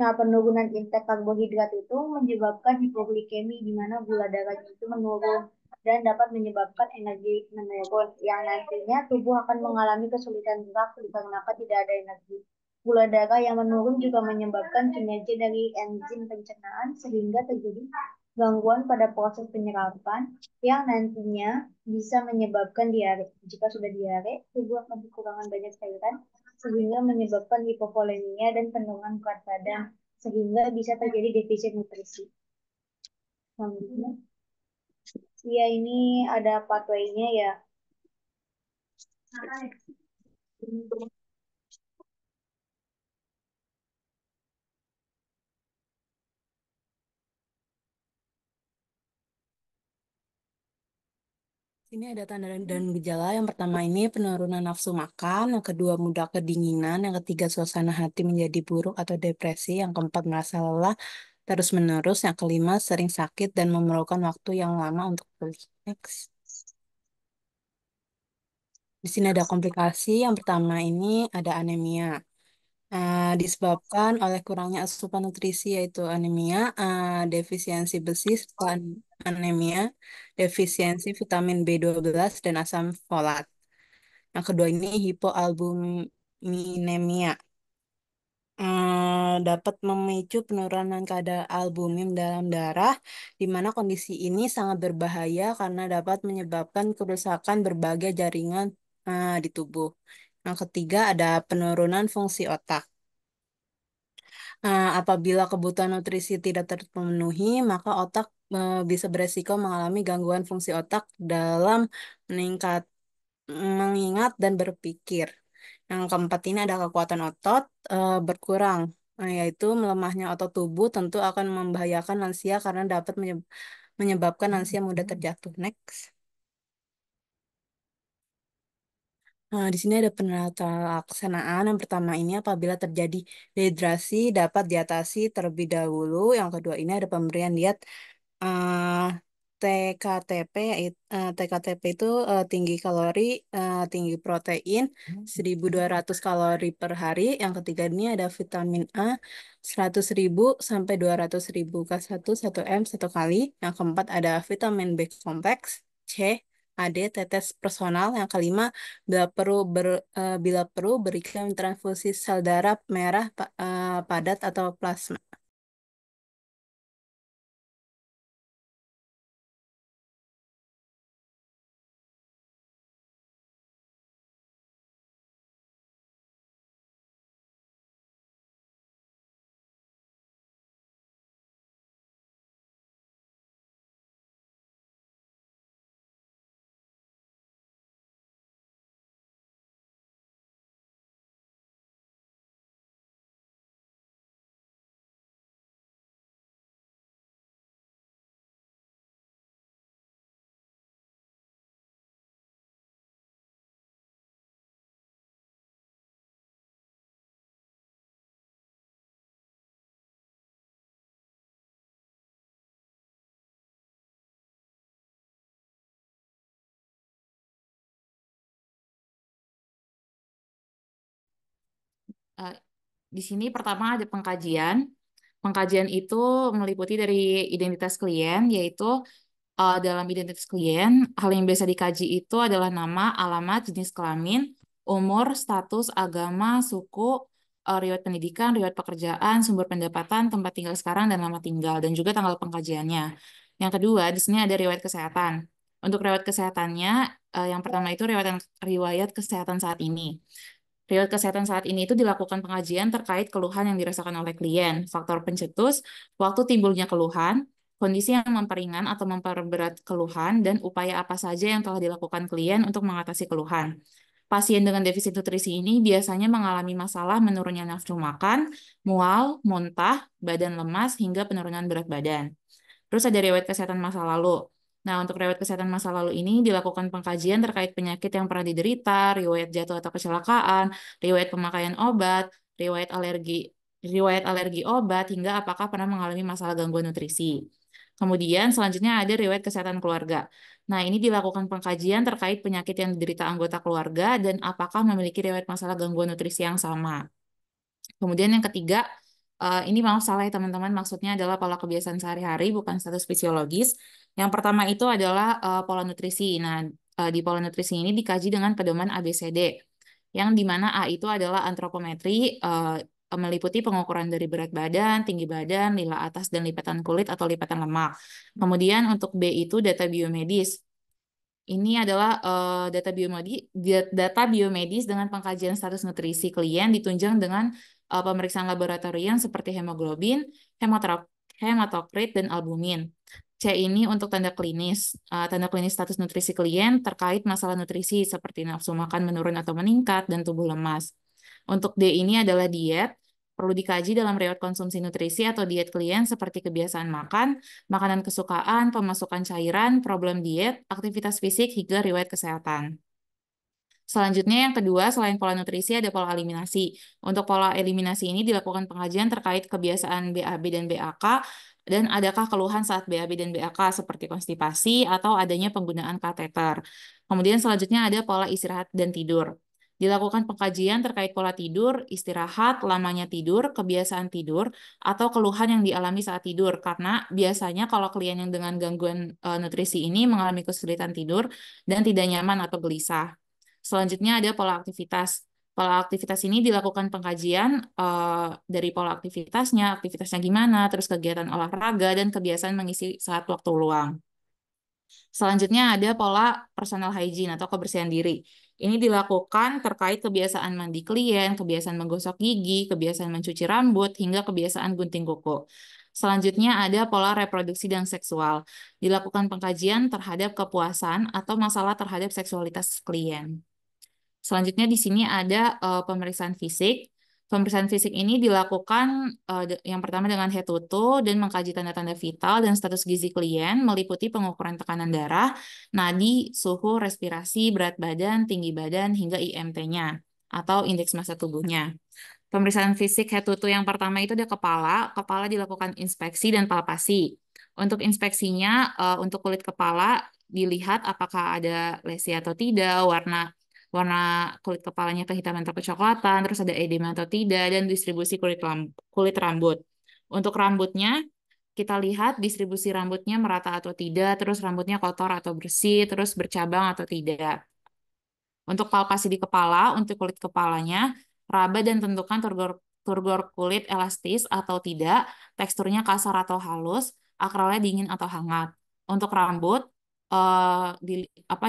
Speaker 12: nah, penurunan intake karbohidrat itu menyebabkan hipoglikemi di mana gula darahnya itu menurun dan dapat menyebabkan energi menurun yang nantinya tubuh akan mengalami kesulitan gerak dikarenakan tidak ada energi. Gula darah yang menurun juga menyebabkan kinerja dari enzim pencernaan sehingga terjadi gangguan pada proses penyerapan yang nantinya bisa menyebabkan diare. Jika sudah diare, tubuh akan kekurangan banyak cairan sehingga menyebabkan hipovolemia dan penurunan berat badan sehingga bisa terjadi defisit nutrisi. Selanjutnya, ya ini ada pathway-nya ya.
Speaker 13: Ini ada tanda dan gejala. Yang pertama ini penurunan nafsu makan, yang kedua mudah kedinginan, yang ketiga suasana hati menjadi buruk atau depresi, yang keempat merasa lelah terus-menerus, yang kelima sering sakit dan memerlukan waktu yang lama untuk pulih. Next. Di sini ada komplikasi. Yang pertama ini ada anemia. Disebabkan oleh kurangnya asupan nutrisi yaitu anemia, defisiensi besi serta anemia, defisiensi vitamin B12 dan asam folat. Yang kedua ini hipoalbuminemia. Dapat memicu penurunan kadar albumin dalam darah, di mana kondisi ini sangat berbahaya karena dapat menyebabkan kerusakan berbagai jaringan di tubuh. Yang ketiga ada penurunan fungsi otak. Apabila kebutuhan nutrisi tidak terpenuhi, maka otak bisa beresiko mengalami gangguan fungsi otak dalam meningkat, mengingat dan berpikir. Yang keempat ini ada kekuatan otot berkurang, yaitu melemahnya otot tubuh tentu akan membahayakan lansia karena dapat menyebabkan lansia mudah terjatuh. Next. Nah, di sini ada penerapan pelaksanaan. Yang pertama ini apabila terjadi dehidrasi dapat diatasi terlebih dahulu. Yang kedua ini ada pemberian diet eh, TKTP. TKTP itu tinggi kalori, tinggi protein, 1.200 kalori per hari. Yang ketiga ini ada vitamin A 100.000 sampai 200.000 K1 1 M 1 kali. Yang keempat ada vitamin B kompleks C AD tetes personal. Yang kelima, bila perlu berikan transfusi sel darah merah padat atau plasma.
Speaker 14: Eh, di sini pertama ada pengkajian. Pengkajian itu meliputi dari identitas klien, yaitu dalam identitas klien, hal yang biasa dikaji itu adalah nama, alamat, jenis kelamin, umur, status, agama, suku, riwayat pendidikan, riwayat pekerjaan, sumber pendapatan, tempat tinggal sekarang, dan nama tinggal, dan juga tanggal pengkajiannya. Yang kedua, di sini ada riwayat kesehatan. Untuk riwayat kesehatannya, yang pertama itu riwayat kesehatan saat ini. Riwayat kesehatan saat ini itu dilakukan pengajian terkait keluhan yang dirasakan oleh klien, faktor pencetus, waktu timbulnya keluhan, kondisi yang memperingan atau memperberat keluhan, dan upaya apa saja yang telah dilakukan klien untuk mengatasi keluhan. Pasien dengan defisit nutrisi ini biasanya mengalami masalah menurunnya nafsu makan, mual, muntah, badan lemas, hingga penurunan berat badan. Terus ada riwayat kesehatan masa lalu. Nah, untuk riwayat kesehatan masa lalu ini dilakukan pengkajian terkait penyakit yang pernah diderita, riwayat jatuh atau kecelakaan, riwayat pemakaian obat, riwayat alergi obat, hingga apakah pernah mengalami masalah gangguan nutrisi. Kemudian selanjutnya ada riwayat kesehatan keluarga. Nah, ini dilakukan pengkajian terkait penyakit yang diderita anggota keluarga dan apakah memiliki riwayat masalah gangguan nutrisi yang sama. Kemudian yang ketiga, ini maaf salah ya teman-teman, maksudnya adalah pola kebiasaan sehari-hari, bukan status fisiologis. Yang pertama itu adalah pola nutrisi. Nah, di pola nutrisi ini dikaji dengan pedoman ABCD, yang di mana A itu adalah antropometri, meliputi pengukuran dari berat badan, tinggi badan, lila atas, dan lipatan kulit atau lipatan lemak. Kemudian untuk B itu data biomedis. Ini adalah data biomedis dengan pengkajian status nutrisi klien ditunjang dengan pemeriksaan laboratorium seperti hemoglobin, hematokrit, dan albumin. C ini untuk tanda klinis. Tanda klinis status nutrisi klien terkait masalah nutrisi seperti nafsu makan menurun atau meningkat dan tubuh lemas. Untuk D ini adalah diet. Perlu dikaji dalam riwayat konsumsi nutrisi atau diet klien seperti kebiasaan makan, makanan kesukaan, pemasukan cairan, problem diet, aktivitas fisik, hingga riwayat kesehatan. Selanjutnya yang kedua, selain pola nutrisi ada pola eliminasi. Untuk pola eliminasi ini dilakukan pengajian terkait kebiasaan BAB dan BAK dan adakah keluhan saat BAB dan BAK seperti konstipasi atau adanya penggunaan kateter. Kemudian selanjutnya ada pola istirahat dan tidur. Dilakukan pengkajian terkait pola tidur, istirahat, lamanya tidur, kebiasaan tidur, atau keluhan yang dialami saat tidur. Karena biasanya kalau klien yang dengan gangguan nutrisi ini mengalami kesulitan tidur dan tidak nyaman atau gelisah. Selanjutnya ada pola aktivitas. Pola aktivitas ini dilakukan pengkajian dari pola aktivitasnya gimana, terus kegiatan olahraga, dan kebiasaan mengisi saat waktu luang. Selanjutnya ada pola personal hygiene atau kebersihan diri. Ini dilakukan terkait kebiasaan mandi klien, kebiasaan menggosok gigi, kebiasaan mencuci rambut, hingga kebiasaan gunting kuku. Selanjutnya ada pola reproduksi dan seksual. Dilakukan pengkajian terhadap kepuasan atau masalah terhadap seksualitas klien. Selanjutnya di sini ada pemeriksaan fisik. Pemeriksaan fisik ini dilakukan yang pertama dengan head to toe dan mengkaji tanda-tanda vital dan status gizi klien, meliputi pengukuran tekanan darah, nadi, suhu, respirasi, berat badan, tinggi badan, hingga IMT-nya atau indeks massa tubuhnya. Pemeriksaan fisik head to toe yang pertama itu ada kepala. Kepala dilakukan inspeksi dan palpasi. Untuk inspeksinya, untuk kulit kepala dilihat apakah ada lesi atau tidak, warna warna kulit kepalanya kehitaman atau kecoklatan, terus ada edema atau tidak, dan distribusi kulit rambut. Untuk rambutnya, kita lihat distribusi rambutnya merata atau tidak, terus rambutnya kotor atau bersih, terus bercabang atau tidak. Untuk palpasi di kepala, untuk kulit kepalanya, raba dan tentukan turgor kulit elastis atau tidak, teksturnya kasar atau halus, akralnya dingin atau hangat. Untuk rambut,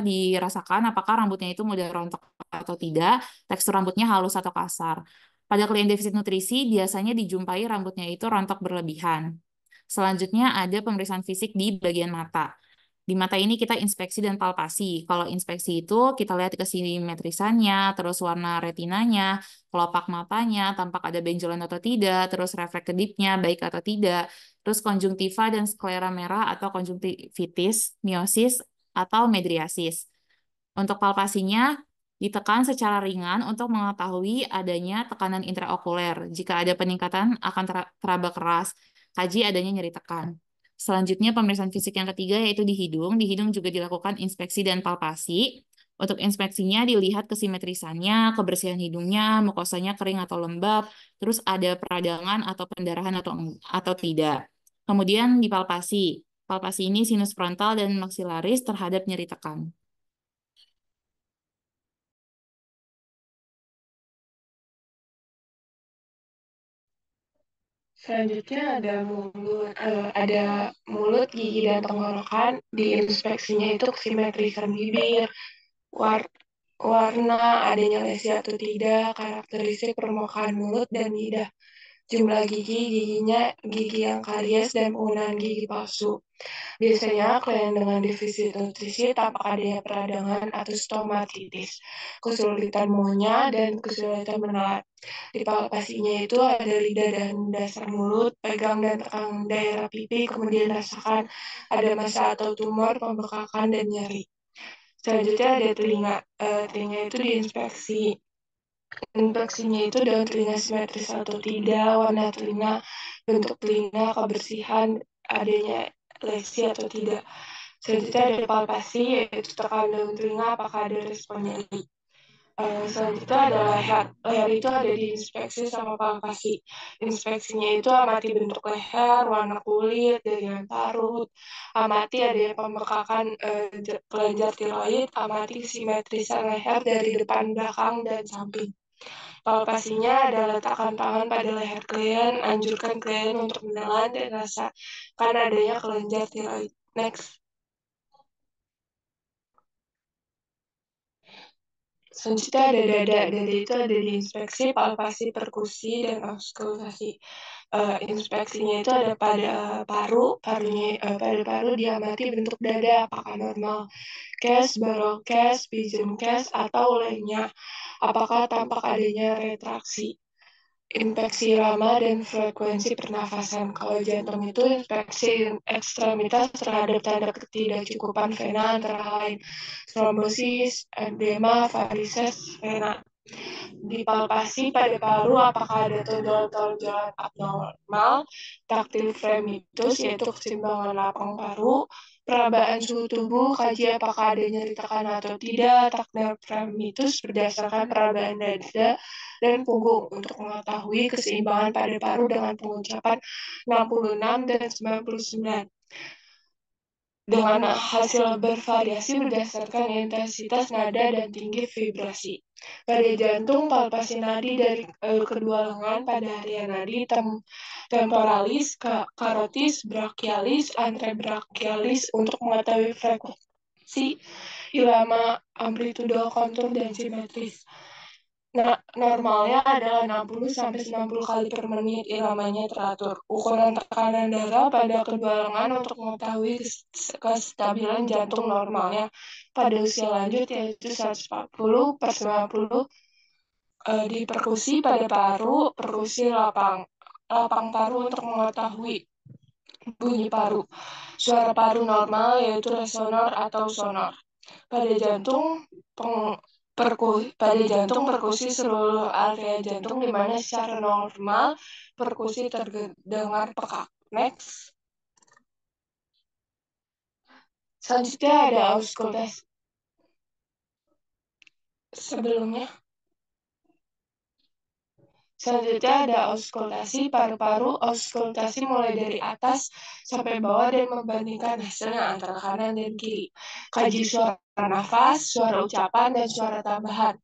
Speaker 14: dirasakan apakah rambutnya itu mudah rontok atau tidak, tekstur rambutnya halus atau kasar. Pada klien defisit nutrisi, biasanya dijumpai rambutnya itu rontok berlebihan. Selanjutnya ada pemeriksaan fisik di bagian mata. Di mata ini kita inspeksi dan palpasi. Kalau inspeksi itu kita lihat kesimetrisannya, terus warna retinanya, kelopak matanya, tampak ada benjolan atau tidak, terus refleks kedipnya baik atau tidak, terus konjungtiva dan sklera merah atau konjungtivitis, miosis, atau medriasis. Untuk palpasinya, ditekan secara ringan untuk mengetahui adanya tekanan intraokuler. Jika ada peningkatan akan teraba keras. Kaji adanya nyeri tekan. Selanjutnya pemeriksaan fisik yang ketiga yaitu di hidung. Di hidung juga dilakukan inspeksi dan palpasi. Untuk inspeksinya dilihat kesimetrisannya, kebersihan hidungnya, mukosanya kering atau lembab, terus ada peradangan atau pendarahan atau tidak. Kemudian dipalpasi. Palpasi ini sinus frontal dan maksilaris terhadap nyeri tekan.
Speaker 15: Selanjutnya ada mulut, gigi, dan tenggorokan. Di inspeksinya itu kesimetrisan bibir, warna, adanya lesi atau tidak, karakteristik permukaan mulut dan lidah, jumlah giginya, gigi yang karies, dan penggunaan gigi palsu. Biasanya klien dengan defisit nutrisi tampak adanya peradangan atau stomatitis, kesulitan mengunyah, dan kesulitan menelan. Di palpasinya itu ada lidah dan dasar mulut, pegang dan tekan daerah pipi, kemudian rasakan ada massa atau tumor, pembekakan, dan nyeri. Selanjutnya ada telinga. Telinga itu diinspeksi. Inspeksinya itu daun telinga simetris atau tidak, warna telinga, bentuk telinga, kebersihan, adanya lesi atau tidak. Selanjutnya ada palpasi, yaitu tekan daun telinga apakah ada respon nyeri. Selanjutnya ada leher. Leher itu ada di inspeksi sama palpasi. Inspeksinya itu amati bentuk leher, warna kulit, jaringan parut, amati adanya pembekakan kelenjar tiroid, amati simetrisan leher dari depan, belakang, dan samping. Palpasinya ada letakkan tangan pada leher klien, anjurkan klien untuk menelan dan rasakan adanya kelenjar tiroid. Next. Selanjutnya ada dada. Dada itu ada di inspeksi, palpasi, perkusi, dan auskultasi. Inspeksinya itu ada pada paru, pada paru diamati bentuk dada, apakah normal, case, barrel case, pigeon case, atau lainnya, apakah tampak adanya retraksi. Inspeksi irama dan frekuensi pernafasan. Kalau jantung itu inspeksi ekstremitas terhadap tanda ketidakcukupan vena antara lain trombosis, edema, varises, vena. Dipalpasi pada paru apakah ada tonjolan-tonjolan abnormal, taktil fremitus yaitu keseimbangan lapang paru, perabaan suhu tubuh, kaji apakah ada nyeri tekan atau tidak, taktil fremitus berdasarkan perabaan dada dan punggung untuk mengetahui keseimbangan pada paru dengan pengucapan 66 dan 99 dengan hasil bervariasi berdasarkan intensitas nada dan tinggi vibrasi. Pada jantung, palpasi nadi dari kedua lengan pada area nadi temporalis, karotis, brachialis, antebrachialis untuk mengetahui frekuensi, irama, amplitudo, kontur, dan simetris. Nah, normalnya adalah 60-90 kali per menit, iramanya teratur. Ukuran tekanan darah pada kedua lengan untuk mengetahui kestabilan jantung normalnya pada usia lanjut yaitu 140/90 di perkusi pada paru, perkusi lapang paru untuk mengetahui bunyi paru. Suara paru normal yaitu resonor atau sonor. Pada jantung perkusi seluruh area jantung di mana secara normal perkusi terdengar peka. Next. Selanjutnya ada auskultasi. Selanjutnya ada auskultasi paru-paru. Auskultasi mulai dari atas sampai bawah dan membandingkan hasilnya antara kanan dan kiri. Kaji suara nafas, suara ucapan, dan suara tambahan.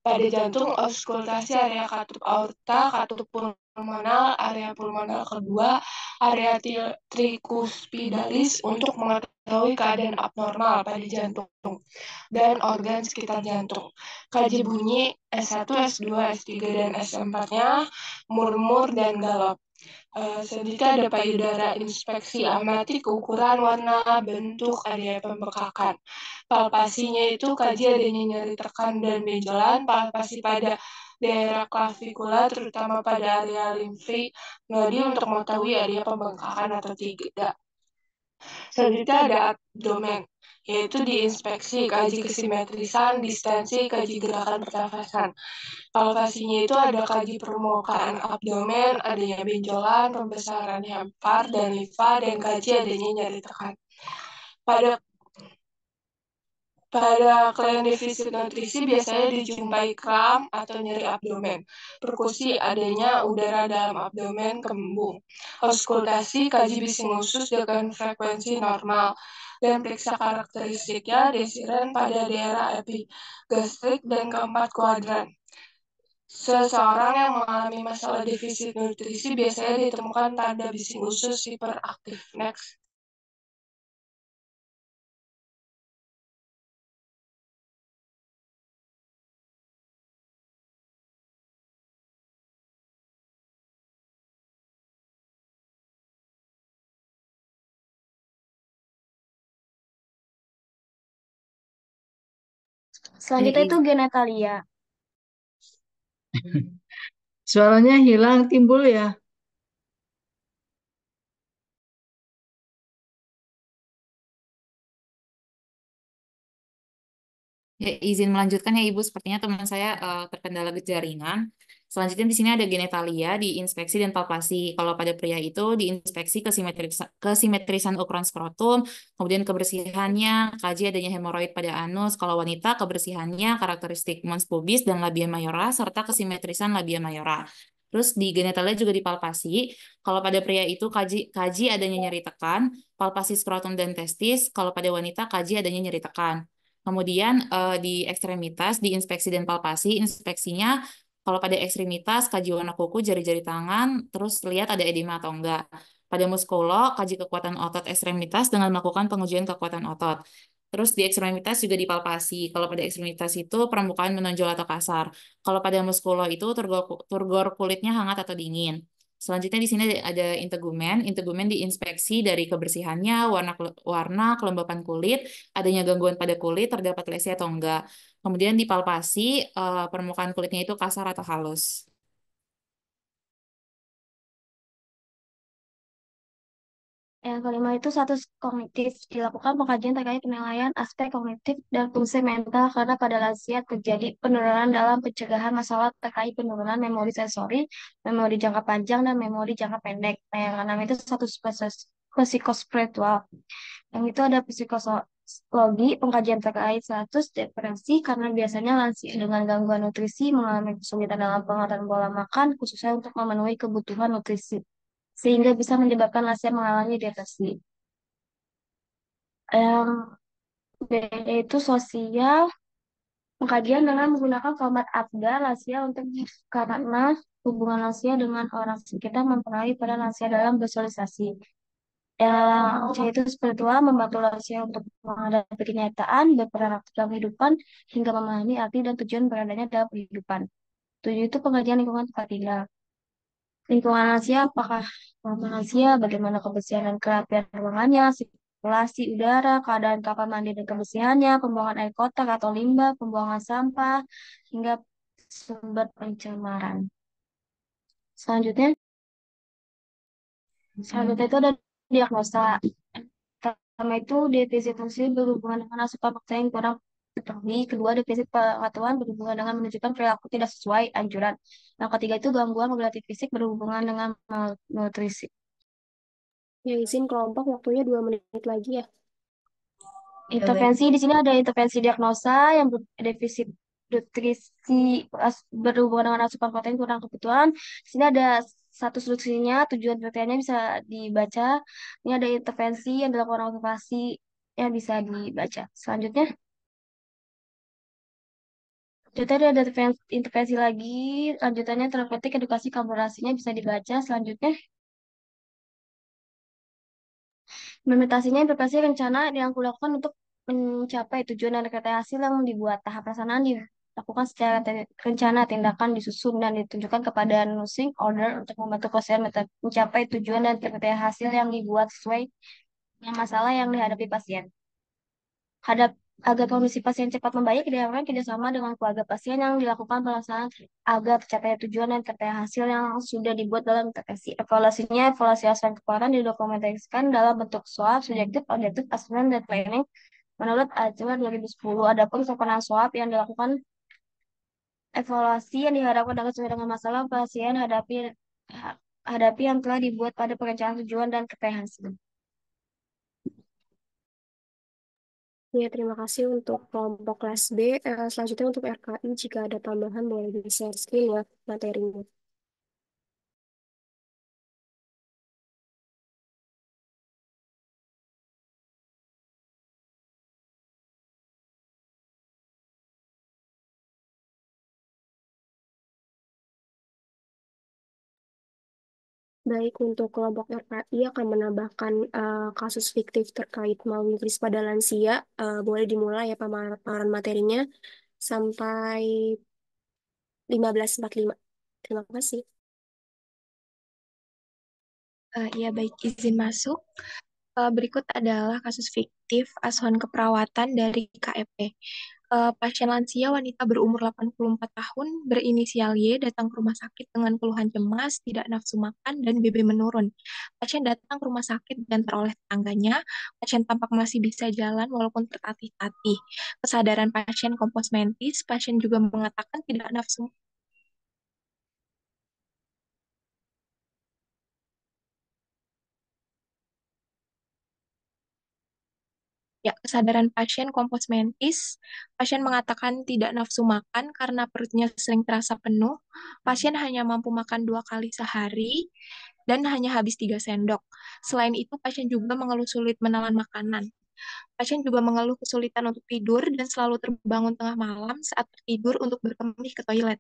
Speaker 15: Pada jantung, auskultasi area katup aorta, katup pulmonal, area pulmonal kedua, area trikuspidalis untuk mengetahui keadaan abnormal pada jantung dan organ sekitar jantung. Kaji bunyi S1, S2, S3, dan S4-nya, murmur, dan galop. Selanjutnya ada payudara, inspeksi amati keukuran, warna, bentuk, area pembekakan. Palpasinya itu kaji adanya nyeri tekan dan benjolan, palpasi pada daerah klavikula, terutama pada area limfi nodi untuk mengetahui area pembengkakan atau tidak. Selanjutnya ada abdomen, yaitu diinspeksi, kaji kesimetrisan, distensi, kaji gerakan pernafasan. Palpasinya itu ada kaji permukaan abdomen, adanya benjolan, pembesaran hempar dan limfa, dan kaji adanya nyeri tekan. Pada klien defisit nutrisi biasanya dijumpai kram atau nyeri abdomen. Perkusi adanya udara dalam abdomen kembung. Auskultasi kaji bising usus dengan frekuensi normal. Dan periksa karakteristiknya desiren pada daerah epigastrik dan keempat kuadran. Seseorang yang mengalami masalah defisit nutrisi biasanya ditemukan tanda bising usus hiperaktif. Next.
Speaker 3: Selanjutnya itu genetalia.
Speaker 10: Suaranya hilang, timbul ya.
Speaker 14: Ya, izin melanjutkan ya Ibu, sepertinya teman saya terkendala jaringan. Selanjutnya di sini ada genetalia, diinspeksi dan palpasi. Kalau pada pria itu diinspeksi kesimetrisan ukuran skrotum, kemudian kebersihannya, kaji adanya hemoroid pada anus. Kalau wanita kebersihannya, karakteristik mons pubis dan labia mayora serta kesimetrisan labia mayora. Terus di genetalia juga dipalpasi. Kalau pada pria itu kaji adanya nyeri tekan, palpasi skrotum dan testis. Kalau pada wanita kaji adanya nyeri tekan. Kemudian di ekstremitas, diinspeksi dan palpasi, inspeksinya kalau pada ekstremitas, kaji warna kuku, jari-jari tangan, terus lihat ada edema atau enggak. Pada muskulo, kaji kekuatan otot ekstremitas dengan melakukan pengujian kekuatan otot. Terus di ekstremitas juga dipalpasi. Kalau pada ekstremitas itu permukaan menonjol atau kasar. Kalau pada muskulo itu turgor kulitnya hangat atau dingin. Selanjutnya di sini ada integumen. Integumen diinspeksi dari kebersihannya, warna, kelembapan kulit, adanya gangguan pada kulit, terdapat lesi atau enggak. Kemudian dipalpasi, permukaan kulitnya itu kasar atau halus.
Speaker 3: Yang kelima itu status kognitif. Dilakukan pengkajian terkait penilaian aspek kognitif dan fungsi mental karena pada lansia terjadi penurunan dalam pencegahan masalah terkait penurunan memori sensori, memori jangka panjang, dan memori jangka pendek. Nah, yang keenam itu status psikospiritual. Yang itu ada psikologi, pengkajian terkait status depresi karena biasanya lansia dengan gangguan nutrisi mengalami kesulitan dalam pengatur pola makan, khususnya untuk memenuhi kebutuhan nutrisi sehingga bisa menyebabkan lansia mengalami depresi. Yang B itu sosial, pengkajian dengan menggunakan format ABDA lansia untuk karena hubungan lansia dengan orang sekitar mempengaruhi pada lansia dalam bersosialisasi. Yang C itu spiritual, membantu lansia untuk menghadapi kenyataan, berperan aktif dalam kehidupan, hingga memahami arti dan tujuan beradanya dalam kehidupan. 7 itu pengajian lingkungan tempat tinggal. Lingkungan lansia, apakah lingkungan lansia, bagaimana kebersihan dan kerapian ruangannya, sirkulasi udara, keadaan kamar mandi dan kebersihannya, pembuangan air kotor atau limbah, pembuangan sampah, hingga sumber pencemaran. Selanjutnya, selanjutnya itu ada diagnosa. Pertama itu defisit fungsi berhubungan dengan asupan maksa yang kurang terpenuhi. Kedua, defisit pengetahuan berhubungan dengan menunjukkan perilaku tidak sesuai anjuran. Yang ketiga itu gangguan regulatif fisik berhubungan dengan malnutrisi.
Speaker 5: Ya, izin kelompok waktunya 2 menit lagi ya.
Speaker 3: Intervensi di sini ada intervensi diagnosa yang defisit nutrisi berhubungan dengan asupan protein kurang kebutuhan. Di sini ada satu solusinya, tujuan penelitiannya bisa dibaca. Ini ada intervensi yang dilakukan observasi yang bisa dibaca. Selanjutnya, ada intervensi lagi. Lanjutannya terapeutik edukasi kolaborasinya bisa dibaca. Selanjutnya, implementasi rencana yang kulakukan untuk mencapai tujuan dan kriteria hasil yang dibuat. Tahap pelaksanaan dilakukan secara rencana, tindakan disusun dan ditunjukkan kepada nursing order untuk membantu pasien mencapai tujuan dan kriteria hasil yang dibuat sesuai dengan masalah yang dihadapi pasien. Agar kondisi pasien cepat membaik, diharapkan kerjasama dengan keluarga pasien yang dilakukan pelaksanaan agar tercapai tujuan dan kriteria hasil yang sudah dibuat dalam intervensi. Evaluasinya, evaluasi asupan kekuatan didokumentasikan dalam bentuk SWOT, subjektif, objektif, assessment, dan planning menurut acuan 2010. Adapun sempurnaan SWOT yang dilakukan evaluasi yang diharapkan dapat sesuai dengan masalah pasien hadapi yang telah dibuat pada perencanaan tujuan dan kriteria hasil.
Speaker 5: Ya, terima kasih untuk kelompok kelas B. Selanjutnya untuk RKI, jika ada tambahan boleh di-share screen ya materinya. Baik, untuk kelompok RKI akan menambahkan kasus fiktif terkait malnutrisi pada lansia. Boleh dimulai ya pemaparan materinya sampai 15:45. Terima kasih.
Speaker 11: Ya, baik, izin masuk. Berikut adalah kasus fiktif asuhan keperawatan dari KEP. Pasien lansia wanita berumur 84 tahun berinisial Y datang ke rumah sakit dengan keluhan cemas, tidak nafsu makan, dan BB menurun. Pasien datang ke rumah sakit diantar oleh tetangganya. Pasien tampak masih bisa jalan walaupun tertatih-tatih. Kesadaran pasien kompos mentis, pasien juga mengatakan tidak nafsu. Ya, kesadaran pasien kompos mentis. Pasien mengatakan tidak nafsu makan karena perutnya sering terasa penuh. Pasien hanya mampu makan 2 kali sehari dan hanya habis 3 sendok. Selain itu, pasien juga mengeluh sulit menelan makanan. Pasien juga mengeluh kesulitan untuk tidur dan selalu terbangun tengah malam saat tertidur untuk berkemih ke toilet.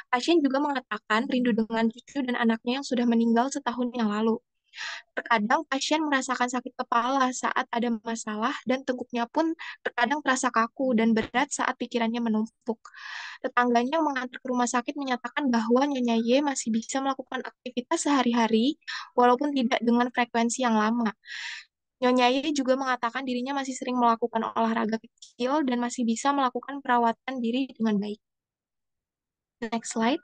Speaker 11: Pasien juga mengatakan rindu dengan cucu dan anaknya yang sudah meninggal setahun yang lalu. Terkadang pasien merasakan sakit kepala saat ada masalah dan tengkuknya pun terkadang terasa kaku dan berat saat pikirannya menumpuk. Tetangganya yang mengantar ke rumah sakit menyatakan bahwa Nyonya Y masih bisa melakukan aktivitas sehari-hari walaupun tidak dengan frekuensi yang lama. Nyonya Y juga mengatakan dirinya masih sering melakukan olahraga kecil dan masih bisa melakukan perawatan diri dengan baik. Next slide.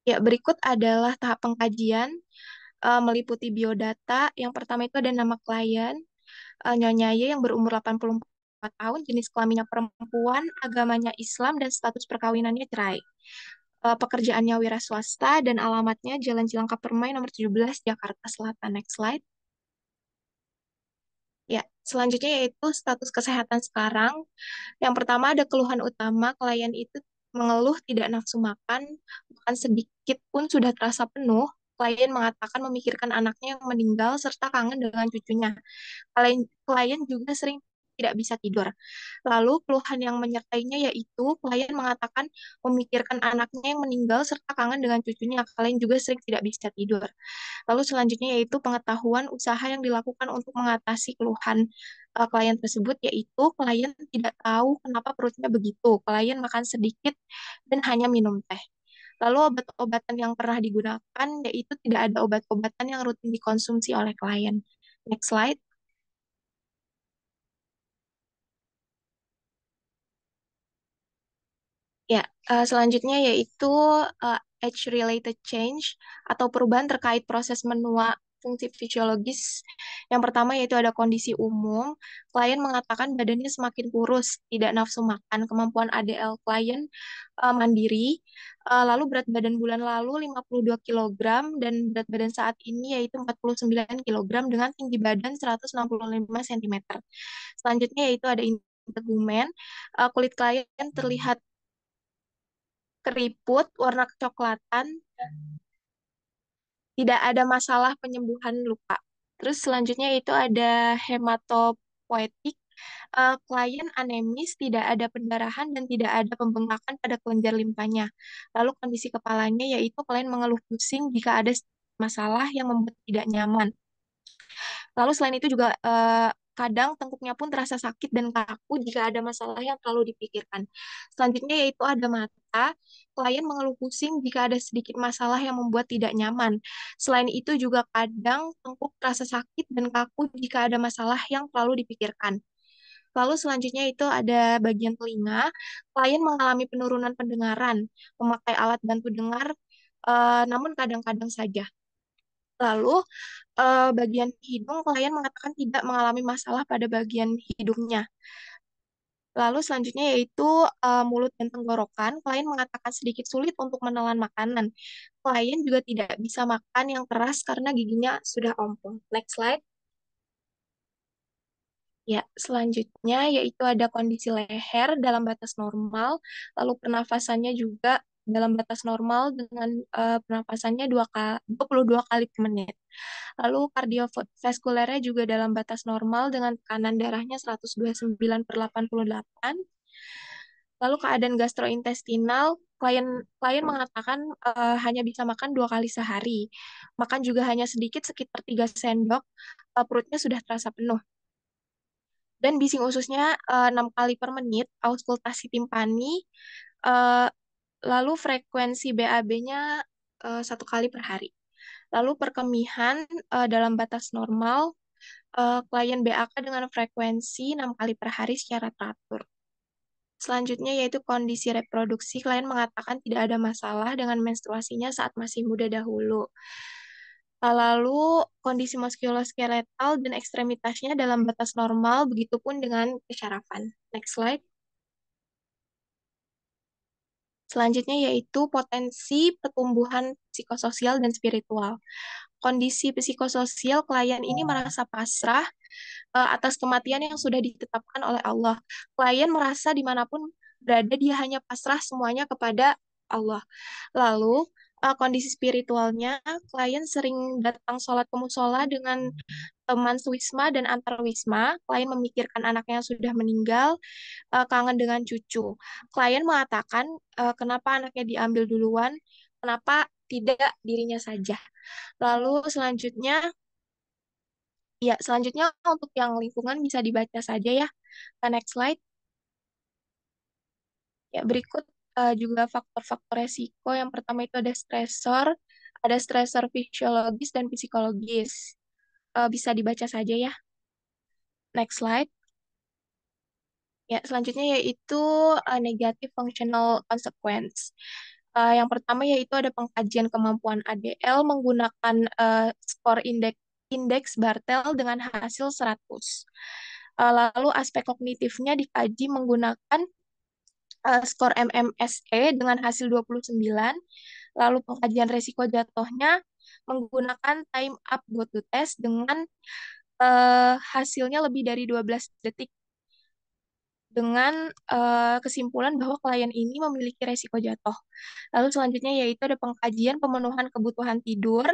Speaker 11: Ya, berikut adalah tahap pengkajian meliputi biodata. Yang pertama itu ada nama klien, Nyonya Y yang berumur 84 tahun, jenis kelaminnya perempuan, agamanya Islam, dan status perkawinannya cerai. Pekerjaannya wira swasta dan alamatnya Jalan Cilangkap Permai nomor 17 Jakarta Selatan. Next slide. Ya, selanjutnya yaitu status kesehatan sekarang. Yang pertama ada keluhan utama klien itu mengeluh tidak nafsu makan, bahkan sedikit pun sudah terasa penuh. Klien mengatakan memikirkan anaknya yang meninggal serta kangen dengan cucunya. Klien juga sering tidak bisa tidur. Lalu keluhan yang menyertainya yaitu klien mengatakan memikirkan anaknya yang meninggal serta kangen dengan cucunya. Klien juga sering tidak bisa tidur. Lalu selanjutnya yaitu pengetahuan usaha yang dilakukan untuk mengatasi keluhan klien tersebut, yaitu klien tidak tahu kenapa perutnya begitu. Klien makan sedikit dan hanya minum teh. Lalu obat-obatan yang pernah digunakan yaitu tidak ada obat-obatan yang rutin dikonsumsi oleh klien. Next slide. Ya, selanjutnya yaitu age-related change atau perubahan terkait proses menua fungsi fisiologis. Yang pertama yaitu ada kondisi umum. Klien mengatakan badannya semakin kurus, tidak nafsu makan, kemampuan ADL klien mandiri. Lalu berat badan bulan lalu 52 kilogram dan berat badan saat ini yaitu 49 kilogram dengan tinggi badan 165 cm. Selanjutnya yaitu ada integumen. Kulit klien terlihat keriput, warna kecoklatan, tidak ada masalah penyembuhan luka. Terus selanjutnya itu ada hematopoietik. Klien anemis, tidak ada pendarahan dan tidak ada pembengkakan pada kelenjar limfanya. Lalu kondisi kepalanya yaitu klien mengeluh pusing jika ada masalah yang membuat tidak nyaman. Lalu selain itu juga kadang tengkuknya pun terasa sakit dan kaku jika ada masalah yang terlalu dipikirkan. Selanjutnya yaitu ada mata. Klien mengeluh pusing jika ada sedikit masalah yang membuat tidak nyaman. Selain itu juga kadang tengkuk terasa sakit dan kaku jika ada masalah yang terlalu dipikirkan. Lalu selanjutnya itu ada bagian telinga. Klien mengalami penurunan pendengaran, memakai alat bantu dengar, namun kadang-kadang saja. Lalu bagian hidung klien mengatakan tidak mengalami masalah pada bagian hidungnya. Lalu selanjutnya yaitu mulut dan tenggorokan. Klien mengatakan sedikit sulit untuk menelan makanan. Klien juga tidak bisa makan yang keras karena giginya sudah ompong. Next slide. Ya, selanjutnya yaitu ada kondisi leher dalam batas normal, lalu pernafasannya juga dalam batas normal dengan pernafasannya 22 kali per menit. Lalu kardiovaskulernya juga dalam batas normal dengan tekanan darahnya 129/88. Lalu keadaan gastrointestinal, klien mengatakan hanya bisa makan 2 kali sehari. Makan juga hanya sedikit, sekitar 3 sendok, perutnya sudah terasa penuh. Dan bising ususnya 6 kali per menit, auskultasi timpani, eh, lalu frekuensi BAB-nya 1 kali per hari. Lalu perkemihan dalam batas normal, klien BAK dengan frekuensi 6 kali per hari secara teratur. Selanjutnya yaitu kondisi reproduksi, klien mengatakan tidak ada masalah dengan menstruasinya saat masih muda dahulu. Lalu kondisi muskuloskeletal dan ekstremitasnya dalam batas normal, begitupun dengan kesyarafan. Next slide. Selanjutnya yaitu potensi pertumbuhan psikososial dan spiritual. Kondisi psikososial klien ini merasa pasrah atas kematian yang sudah ditetapkan oleh Allah. Klien merasa dimanapun berada dia hanya pasrah semuanya kepada Allah. Lalu kondisi spiritualnya, klien sering datang sholat ke musola dengan teman wisma dan antar wisma. Klien memikirkan anaknya yang sudah meninggal, kangen dengan cucu. Klien mengatakan kenapa anaknya diambil duluan, kenapa tidak dirinya saja. Lalu selanjutnya untuk yang lingkungan bisa dibaca saja ya. Next slide. Ya, berikut juga faktor-faktor resiko. Yang pertama itu ada stresor fisiologis dan psikologis. Bisa dibaca saja ya. Next slide. Ya, selanjutnya yaitu negative functional consequence. Yang pertama yaitu ada pengkajian kemampuan ADL menggunakan skor indeks Bartel dengan hasil 100. Lalu aspek kognitifnya dikaji menggunakan skor MMSE dengan hasil 29. Lalu pengkajian resiko jatuhnya menggunakan time up go to test dengan hasilnya lebih dari 12 detik dengan kesimpulan bahwa klien ini memiliki resiko jatuh. Lalu selanjutnya yaitu ada pengkajian pemenuhan kebutuhan tidur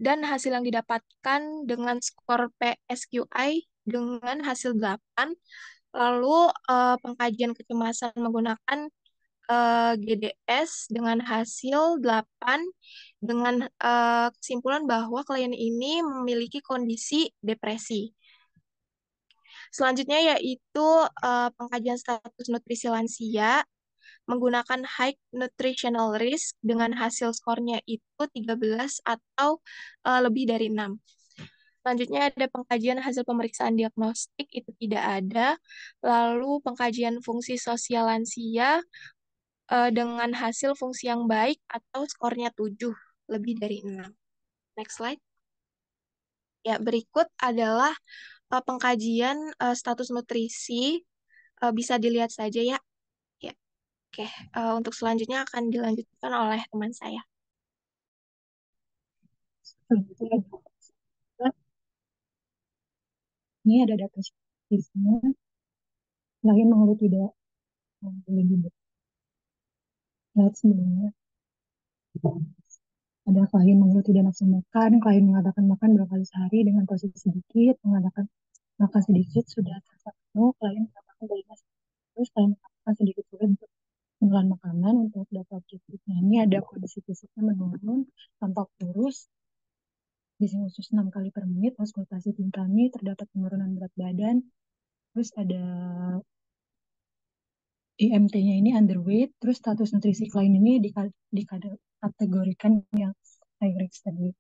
Speaker 11: dan hasil yang didapatkan dengan skor PSQI dengan hasil 8. Lalu pengkajian kecemasan menggunakan GDS dengan hasil 8 dengan kesimpulan bahwa klien ini memiliki kondisi depresi. Selanjutnya yaitu pengkajian status nutrisi lansia menggunakan high nutritional risk dengan hasil skornya itu 13 atau lebih dari 6. Selanjutnya ada pengkajian hasil pemeriksaan diagnostik, itu tidak ada. Lalu pengkajian fungsi sosial lansia dengan hasil fungsi yang baik atau skornya 7, lebih dari 6. Next slide. Ya, berikut adalah pengkajian status nutrisi. Bisa dilihat saja ya. Ya, oke. Untuk selanjutnya akan dilanjutkan oleh teman saya.
Speaker 16: Selanjutnya, ini ada data statistiknya. Lain mengeluh tidak lebih berat sebelumnya. Ada klien mengeluh tidak nafsu makan, klien mengatakan makan 2 kali sehari dengan porsi sedikit, mengatakan makan sedikit sudah terasa penuh, klien mengatakan bayinya terus, klien mengatakan sedikit sulit untuk menelan makanan. Untuk data objektifnya ini ada kondisi fisiknya menurun, tampak kurus, bising usus 6 kali per menit, auskultasi timpani, terdapat penurunan berat badan, terus ada IMT-nya ini underweight, terus status nutrisi klien ini dikategorikan yang high risk tadi.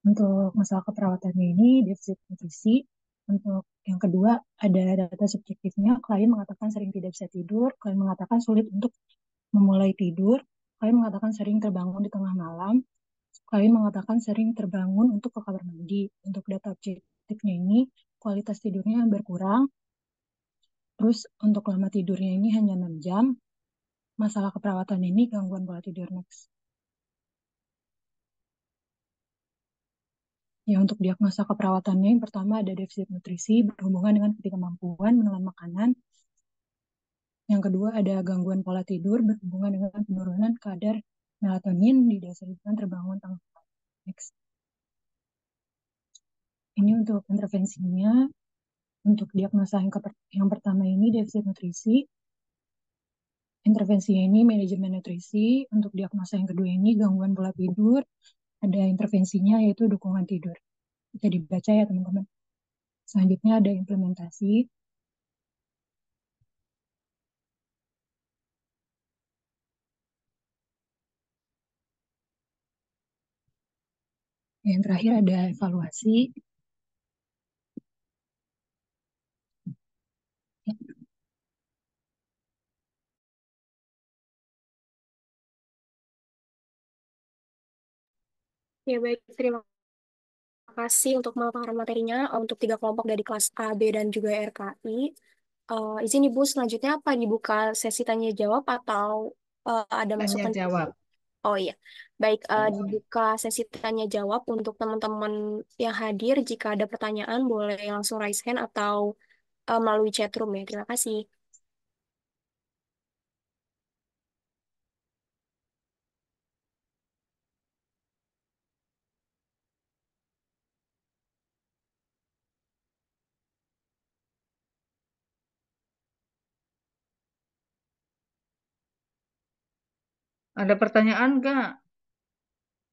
Speaker 16: Untuk masalah keperawatannya ini defisit nutrisi. Untuk yang kedua ada data subjektifnya, klien mengatakan sering tidak bisa tidur, klien mengatakan sulit untuk memulai tidur, klien mengatakan sering terbangun di tengah malam, klien mengatakan sering terbangun untuk ke kamar mandi. Untuk data objektifnya ini kualitas tidurnya berkurang, terus untuk lama tidurnya ini hanya 6 jam. Masalah keperawatan ini gangguan pola tidur. Next. Ya, untuk diagnosa keperawatannya yang pertama ada defisit nutrisi berhubungan dengan ketidakmampuan menelan makanan. Yang kedua ada gangguan pola tidur berhubungan dengan penurunan kadar melatonin didasarkan terbangun tengah malam. Next. Ini untuk intervensinya. Untuk diagnosa yang pertama ini defisit nutrisi. Intervensinya ini manajemen nutrisi. Untuk diagnosa yang kedua ini gangguan pola tidur. Ada intervensinya yaitu dukungan tidur. Bisa dibaca ya teman-teman. Selanjutnya ada implementasi. Yang terakhir ada evaluasi.
Speaker 5: Ya, baik. Terima kasih untuk pemaparan materinya untuk 3 kelompok dari kelas A, B, dan juga RKI. Izin Ibu, selanjutnya apa dibuka sesi tanya jawab atau ada
Speaker 10: Tanya
Speaker 5: masukan?
Speaker 10: jawab.
Speaker 5: Oh iya, baik. Dibuka sesi tanya jawab untuk teman-teman yang hadir. Jika ada pertanyaan, boleh langsung raise hand atau melalui chat room ya. Terima kasih.
Speaker 10: Ada pertanyaan nggak?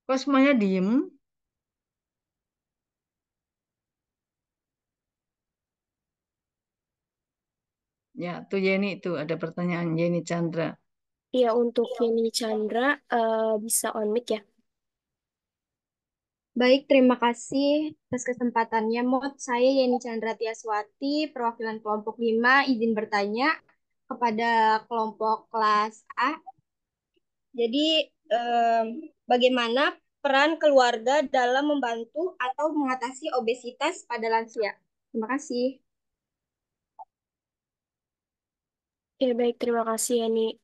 Speaker 10: Kok semuanya diem? Ya, tuh Yeni itu ada pertanyaan Yeni Chandra.
Speaker 5: Iya, untuk Yeni Chandra bisa on mic ya.
Speaker 17: Baik, terima kasih atas kesempatannya, Mod. Saya Yeni Chandra Tiaswati, perwakilan kelompok 5, izin bertanya kepada kelompok kelas A. Jadi, bagaimana peran keluarga dalam membantu atau mengatasi obesitas pada lansia? Terima kasih.
Speaker 5: Ya, baik. Terima kasih, Yeni.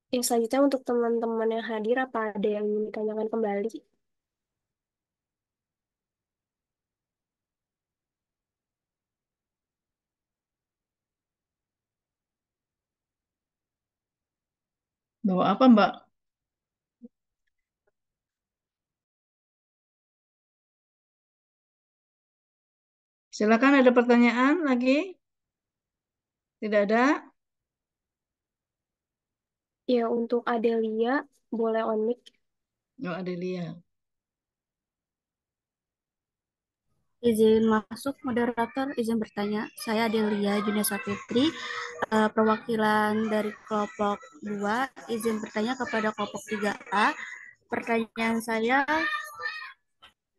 Speaker 5: Yang selanjutnya untuk teman-teman yang hadir, apa ada yang ingin ditanyakan kembali?
Speaker 10: Bawa apa, Mbak? Silakan, ada pertanyaan lagi? Tidak ada?
Speaker 5: Ya, untuk Adelia, boleh on mic.
Speaker 10: Oh, Adelia.
Speaker 18: Izin masuk, moderator, izin bertanya. Saya Adelia Junesa Fitri, perwakilan dari kelompok 2, izin bertanya kepada kelompok 3A. Pertanyaan saya,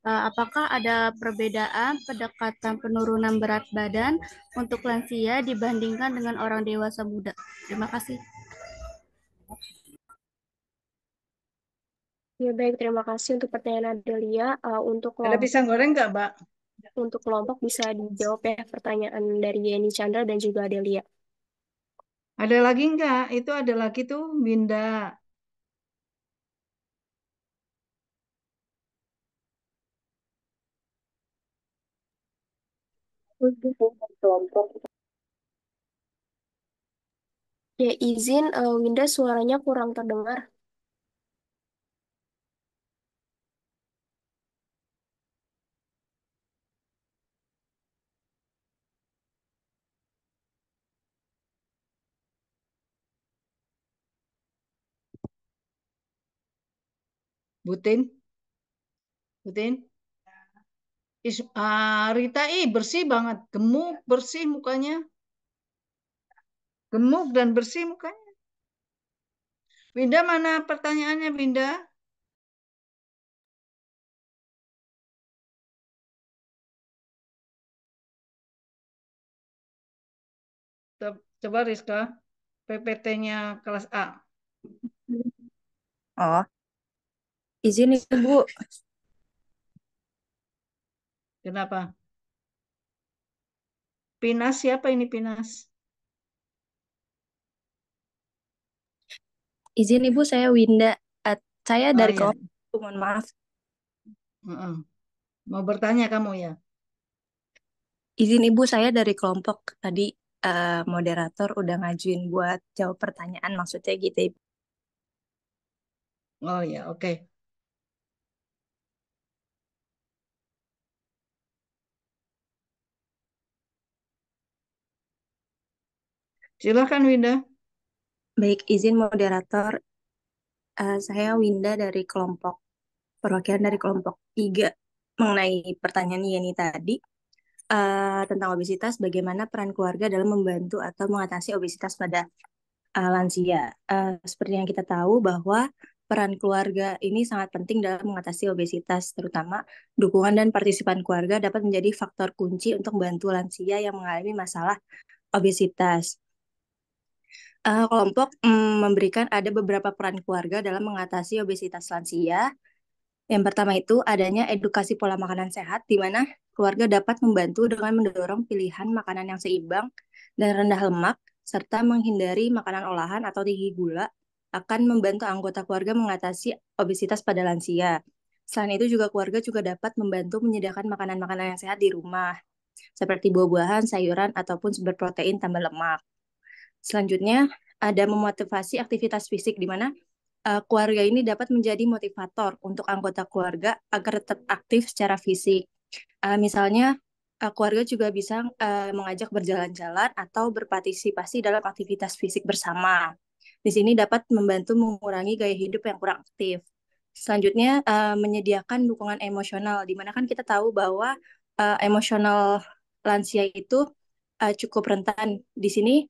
Speaker 18: apakah ada perbedaan pendekatan penurunan berat badan untuk lansia dibandingkan dengan orang dewasa muda? Terima kasih.
Speaker 5: Ya, baik, terima kasih untuk pertanyaan Adelia.
Speaker 10: Ada pisang goreng nggak, Mbak?
Speaker 5: Untuk kelompok bisa dijawab ya pertanyaan dari Yeni Chandra dan juga Adelia.
Speaker 10: Ada lagi nggak? Itu ada lagi tuh, Winda.
Speaker 8: Kelompok.
Speaker 5: Ya, izin Winda suaranya kurang terdengar.
Speaker 10: Butin? Butin? Rita, bersih banget. Gemuk, bersih mukanya. Gemuk dan bersih mukanya. Winda, mana pertanyaannya, Winda? Coba Rizka, PPT-nya kelas A.
Speaker 19: Oh, izin Ibu.
Speaker 10: Kenapa? Pinas, siapa ini Pinas?
Speaker 19: Izin Ibu, saya Winda. Saya
Speaker 10: Oh
Speaker 19: dari
Speaker 10: ya,
Speaker 19: kelompok, mohon maaf.
Speaker 10: Mau bertanya kamu ya?
Speaker 19: Izin Ibu, saya dari kelompok. Tadi moderator udah ngajuin buat jawab pertanyaan, maksudnya gitu Ibu.
Speaker 10: Oh ya, oke. Silakan Winda.
Speaker 19: Baik, izin moderator. Saya Winda dari kelompok, perwakilan dari kelompok 3 mengenai pertanyaan Yeni tadi. Tentang obesitas, bagaimana peran keluarga dalam membantu atau mengatasi obesitas pada lansia. Seperti yang kita tahu bahwa peran keluarga ini sangat penting dalam mengatasi obesitas, terutama dukungan dan partisipan keluarga dapat menjadi faktor kunci untuk membantu lansia yang mengalami masalah obesitas. Kelompok memberikan ada beberapa peran keluarga dalam mengatasi obesitas lansia. Yang pertama itu adanya edukasi pola makanan sehat, di mana keluarga dapat membantu dengan mendorong pilihan makanan yang seimbang dan rendah lemak, serta menghindari makanan olahan atau tinggi gula, akan membantu anggota keluarga mengatasi obesitas pada lansia. Selain itu juga keluarga juga dapat membantu menyediakan makanan-makanan yang sehat di rumah, seperti buah-buahan, sayuran, ataupun sumber protein tambah lemak. Selanjutnya, ada memotivasi aktivitas fisik, di mana keluarga ini dapat menjadi motivator untuk anggota keluarga agar tetap aktif secara fisik. Misalnya, keluarga juga bisa mengajak berjalan-jalan atau berpartisipasi dalam aktivitas fisik bersama. Di sini dapat membantu mengurangi gaya hidup yang kurang aktif. Selanjutnya, menyediakan dukungan emosional, di mana kan kita tahu bahwa emosional lansia itu cukup rentan. Di sini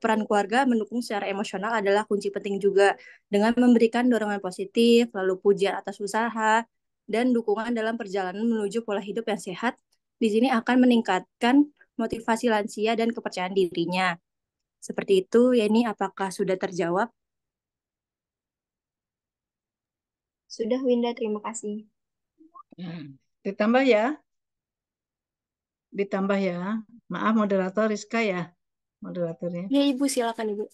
Speaker 19: peran keluarga mendukung secara emosional adalah kunci penting juga, dengan memberikan dorongan positif, lalu pujian atas usaha, dan dukungan dalam perjalanan menuju pola hidup yang sehat. Di sini akan meningkatkan motivasi lansia dan kepercayaan dirinya. Seperti itu, ya, ini apakah sudah terjawab?
Speaker 17: Sudah, Winda, terima kasih.
Speaker 10: Ditambah ya. Ditambah ya. Maaf moderator Rizka ya. Moderatornya.
Speaker 5: Ya, Ibu, silakan Ibu.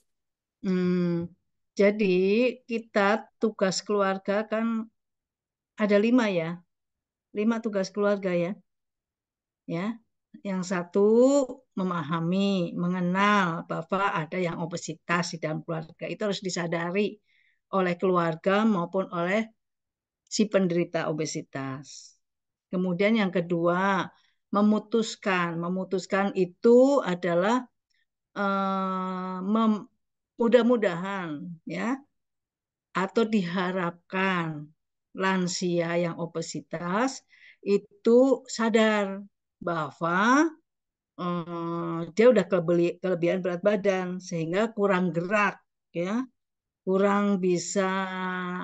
Speaker 10: Jadi kita tugas keluarga kan ada 5 ya. 5 tugas keluarga ya. Ya. Yang satu memahami, mengenal bahwa ada yang obesitas di dalam keluarga. Itu harus disadari oleh keluarga maupun oleh si penderita obesitas. Kemudian yang kedua, memutuskan. Memutuskan itu adalah mudah-mudahan ya, atau diharapkan lansia yang obesitas itu sadar bahwa dia udah kelebihan berat badan sehingga kurang gerak, ya, kurang bisa,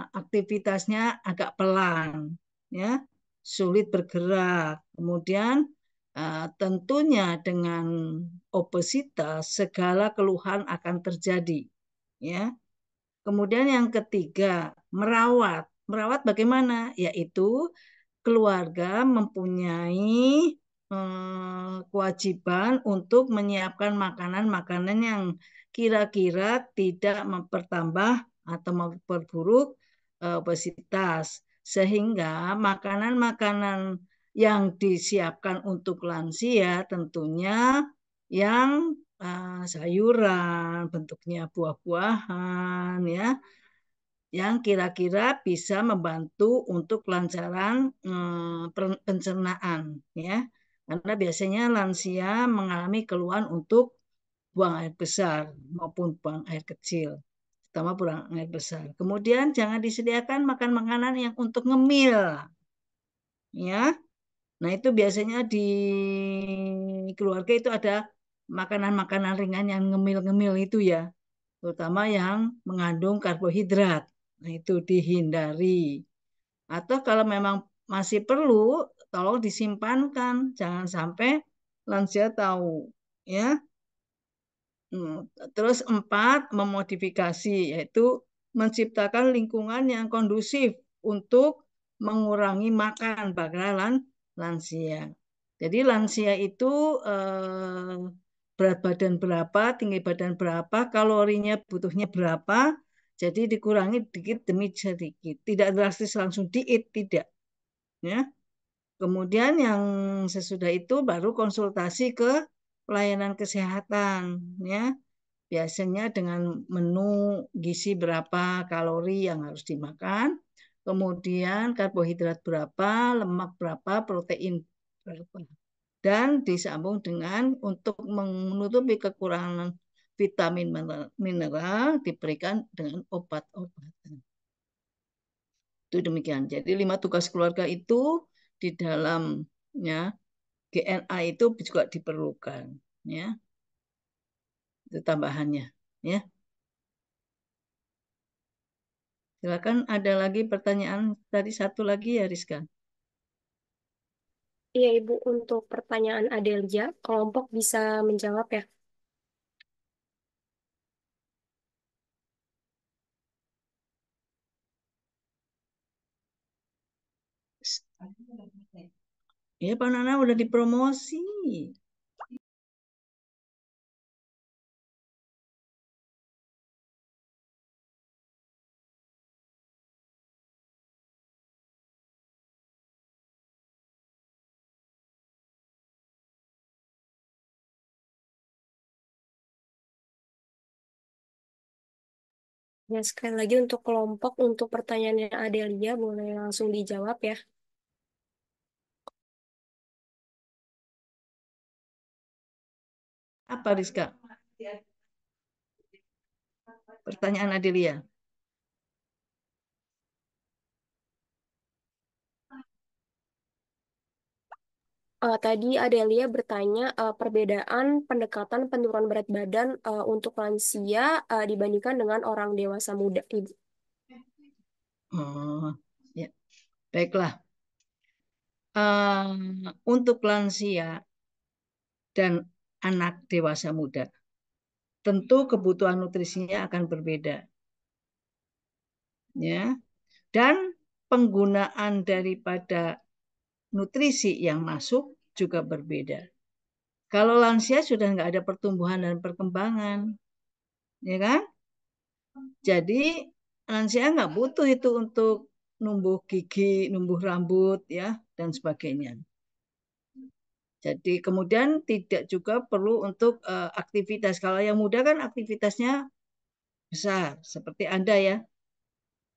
Speaker 10: aktivitasnya agak pelan, ya, sulit bergerak. Kemudian tentunya dengan obesitas segala keluhan akan terjadi, ya. Kemudian yang ketiga, merawat. Merawat bagaimana? Yaitu keluarga mempunyai kewajiban untuk menyiapkan makanan-makanan yang kira-kira tidak mempertambah atau memperburuk obesitas. Sehingga makanan-makanan yang disiapkan untuk lansia tentunya yang sayuran, bentuknya buah-buahan, ya, yang kira-kira bisa membantu untuk kelancaran pencernaan, ya, karena biasanya lansia mengalami keluhan untuk buang air besar maupun buang air kecil, terutama buang air besar. Kemudian jangan disediakan makan makanan yang untuk ngemil, ya. Nah, itu biasanya di keluarga itu ada makanan-makanan ringan yang ngemil-ngemil itu, ya, terutama yang mengandung karbohidrat. Nah, itu dihindari. Atau kalau memang masih perlu, tolong disimpankan, jangan sampai lansia tahu, ya. Terus 4, memodifikasi, yaitu menciptakan lingkungan yang kondusif untuk mengurangi makan pada lansia. Jadi lansia itu berat badan berapa, tinggi badan berapa, kalorinya butuhnya berapa, jadi dikurangi dikit demi sedikit. Tidak drastis langsung diet, tidak, ya. Kemudian yang sesudah itu baru konsultasi ke pelayanan kesehatan, ya. Biasanya dengan menu gizi berapa kalori yang harus dimakan, kemudian karbohidrat berapa, lemak berapa, protein berapa. Dan disambung dengan untuk menutupi kekurangan vitamin mineral diberikan dengan obat-obatan. Itu demikian. Jadi 5 tugas keluarga itu di dalamnya GNA itu juga diperlukan, ya. Itu tambahannya, ya. Silakan, ada lagi pertanyaan tadi satu lagi, ya, Rizka.
Speaker 5: Iya, Ibu, untuk pertanyaan Adelia, kelompok bisa menjawab ya.
Speaker 10: Ya, Pak Nana udah dipromosi.
Speaker 5: Ya, sekali lagi untuk kelompok, untuk pertanyaannya Adelia, boleh langsung dijawab ya.
Speaker 10: Apa, Rizka? Pertanyaan Adelia.
Speaker 5: Tadi Adelia bertanya perbedaan pendekatan penurunan berat badan untuk lansia dibandingkan dengan orang dewasa muda, Ibu.
Speaker 10: Oh, ya. Baiklah. Untuk lansia dan anak dewasa muda, tentu kebutuhan nutrisinya akan berbeda, ya. Dan penggunaan daripada nutrisi yang masuk juga berbeda. Kalau lansia sudah nggak ada pertumbuhan dan perkembangan, ya kan? Jadi lansia nggak butuh itu untuk numbuh gigi, numbuh rambut, ya, dan sebagainya. Jadi kemudian tidak juga perlu untuk aktivitas. Kalau yang muda kan aktivitasnya besar, seperti Anda, ya.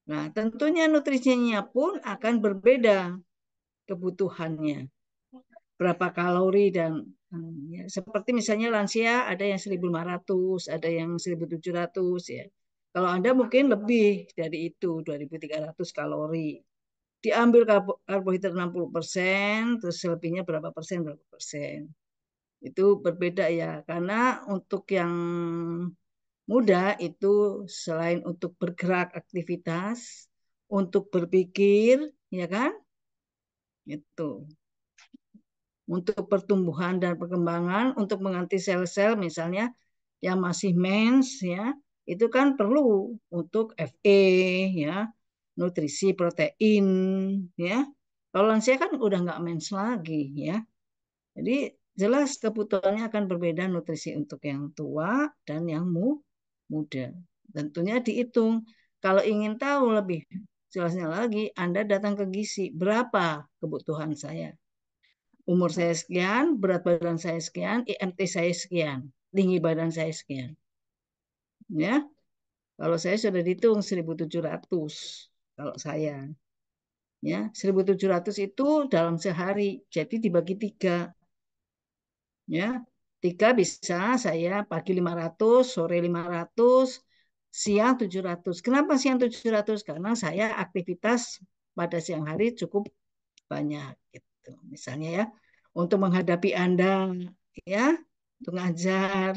Speaker 10: Nah, tentunya nutrisinya pun akan berbeda kebutuhannya. Berapa kalori dan ya, seperti misalnya lansia ada yang 1.500, ada yang 1.700, ya. Kalau Anda mungkin lebih dari itu, 2.300 kalori. diambil karbohidrat 60%, terus selebihnya berapa persen. Itu berbeda ya, karena untuk yang muda itu selain untuk bergerak aktivitas, untuk berpikir, ya kan? Itu. Untuk pertumbuhan dan perkembangan, untuk mengganti sel-sel misalnya yang masih mens ya, itu kan perlu untuk Fe ya, nutrisi protein ya. Kalau lansia kan udah nggak mens lagi ya. Jadi jelas kebutuhannya akan berbeda nutrisi untuk yang tua dan yang muda. Tentunya dihitung. Kalau ingin tahu lebih jelasnya lagi, Anda datang ke gizi, berapa kebutuhan saya? Umur saya sekian, berat badan saya sekian, IMT saya sekian, tinggi badan saya sekian. Ya, kalau saya sudah dihitung 1.700 kalau saya. Ya, 1.700 itu dalam sehari, jadi dibagi 3. Ya, 3 bisa saya pagi 500, sore 500, siang 700. Kenapa siang 700? Karena saya aktivitas pada siang hari cukup banyak gitu. Misalnya ya, untuk menghadapi Anda ya, untuk ngajar,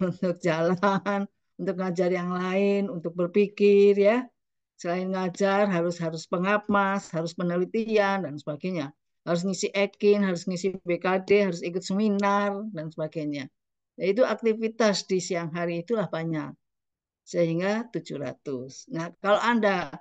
Speaker 10: untuk jalan, untuk ngajar yang lain, untuk berpikir ya. Selain ngajar harus pengamas, harus penelitian dan sebagainya. Harus ngisi ekin, harus ngisi BKD, harus ikut seminar dan sebagainya. Itu aktivitas di siang hari itulah banyak. Sehingga 700. Nah, kalau Anda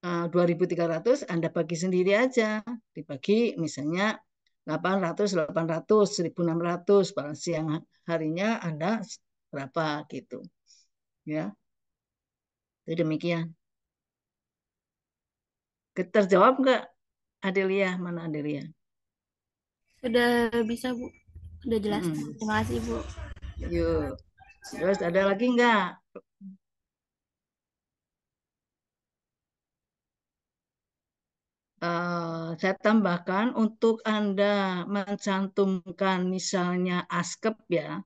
Speaker 10: 2.300 Anda bagi sendiri aja, dibagi misalnya 800, 1.600 pada siang harinya Anda berapa gitu, ya. Itu demikian. Terjawab nggak, Adelia? Mana Adelia?
Speaker 18: Sudah bisa, Bu. Sudah jelas. Terima kasih, Bu.
Speaker 10: Yuk. Terus ada lagi nggak? Saya tambahkan untuk Anda mencantumkan misalnya ASKEP ya.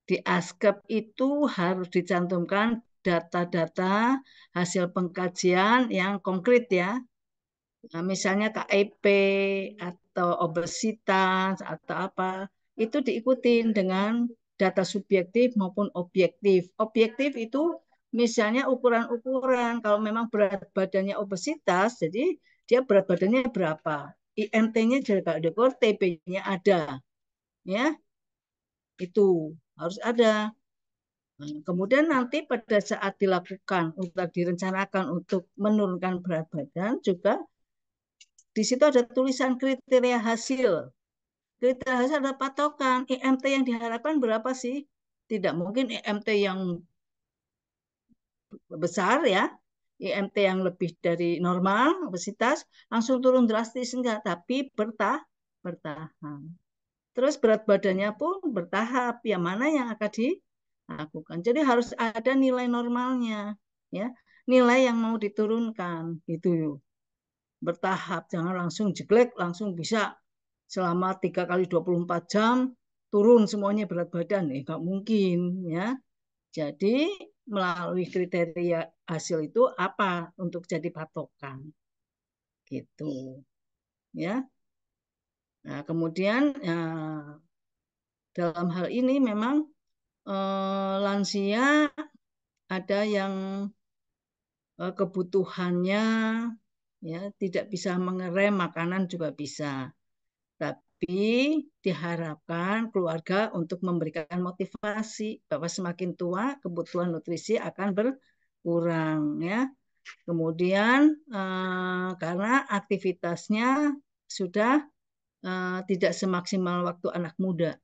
Speaker 10: Di ASKEP itu harus dicantumkan data-data hasil pengkajian yang konkret ya. Nah, misalnya KIP atau obesitas atau apa, itu diikutin dengan data subjektif maupun objektif. Objektif itu misalnya ukuran-ukuran, kalau memang berat badannya obesitas, jadi dia berat badannya berapa. IMT-nya juga ada, TB-nya ada. Ya, itu harus ada. Kemudian nanti pada saat dilakukan untuk direncanakan untuk menurunkan berat badan juga di situ ada tulisan kriteria hasil. Kriteria hasil ada patokan IMT yang diharapkan berapa sih? Tidak mungkin IMT yang besar ya, IMT yang lebih dari normal obesitas langsung turun drastis enggak, tapi bertahan. Terus berat badannya pun bertahap, yang mana yang akan dilakukan. Jadi harus ada nilai normalnya, ya, nilai yang mau diturunkan, gitu. Bertahap, jangan langsung jeglek, langsung bisa selama 3 kali 24 jam turun semuanya berat badan, nggak mungkin, ya. Jadi melalui kriteria hasil itu apa untuk jadi patokan, gitu, ya. Nah, kemudian dalam hal ini memang lansia ada yang kebutuhannya ya tidak bisa mengerem makanan juga bisa. Tapi diharapkan keluarga untuk memberikan motivasi bahwa semakin tua kebutuhan nutrisi akan berkurang ya. Kemudian karena aktivitasnya sudah tidak semaksimal waktu anak muda.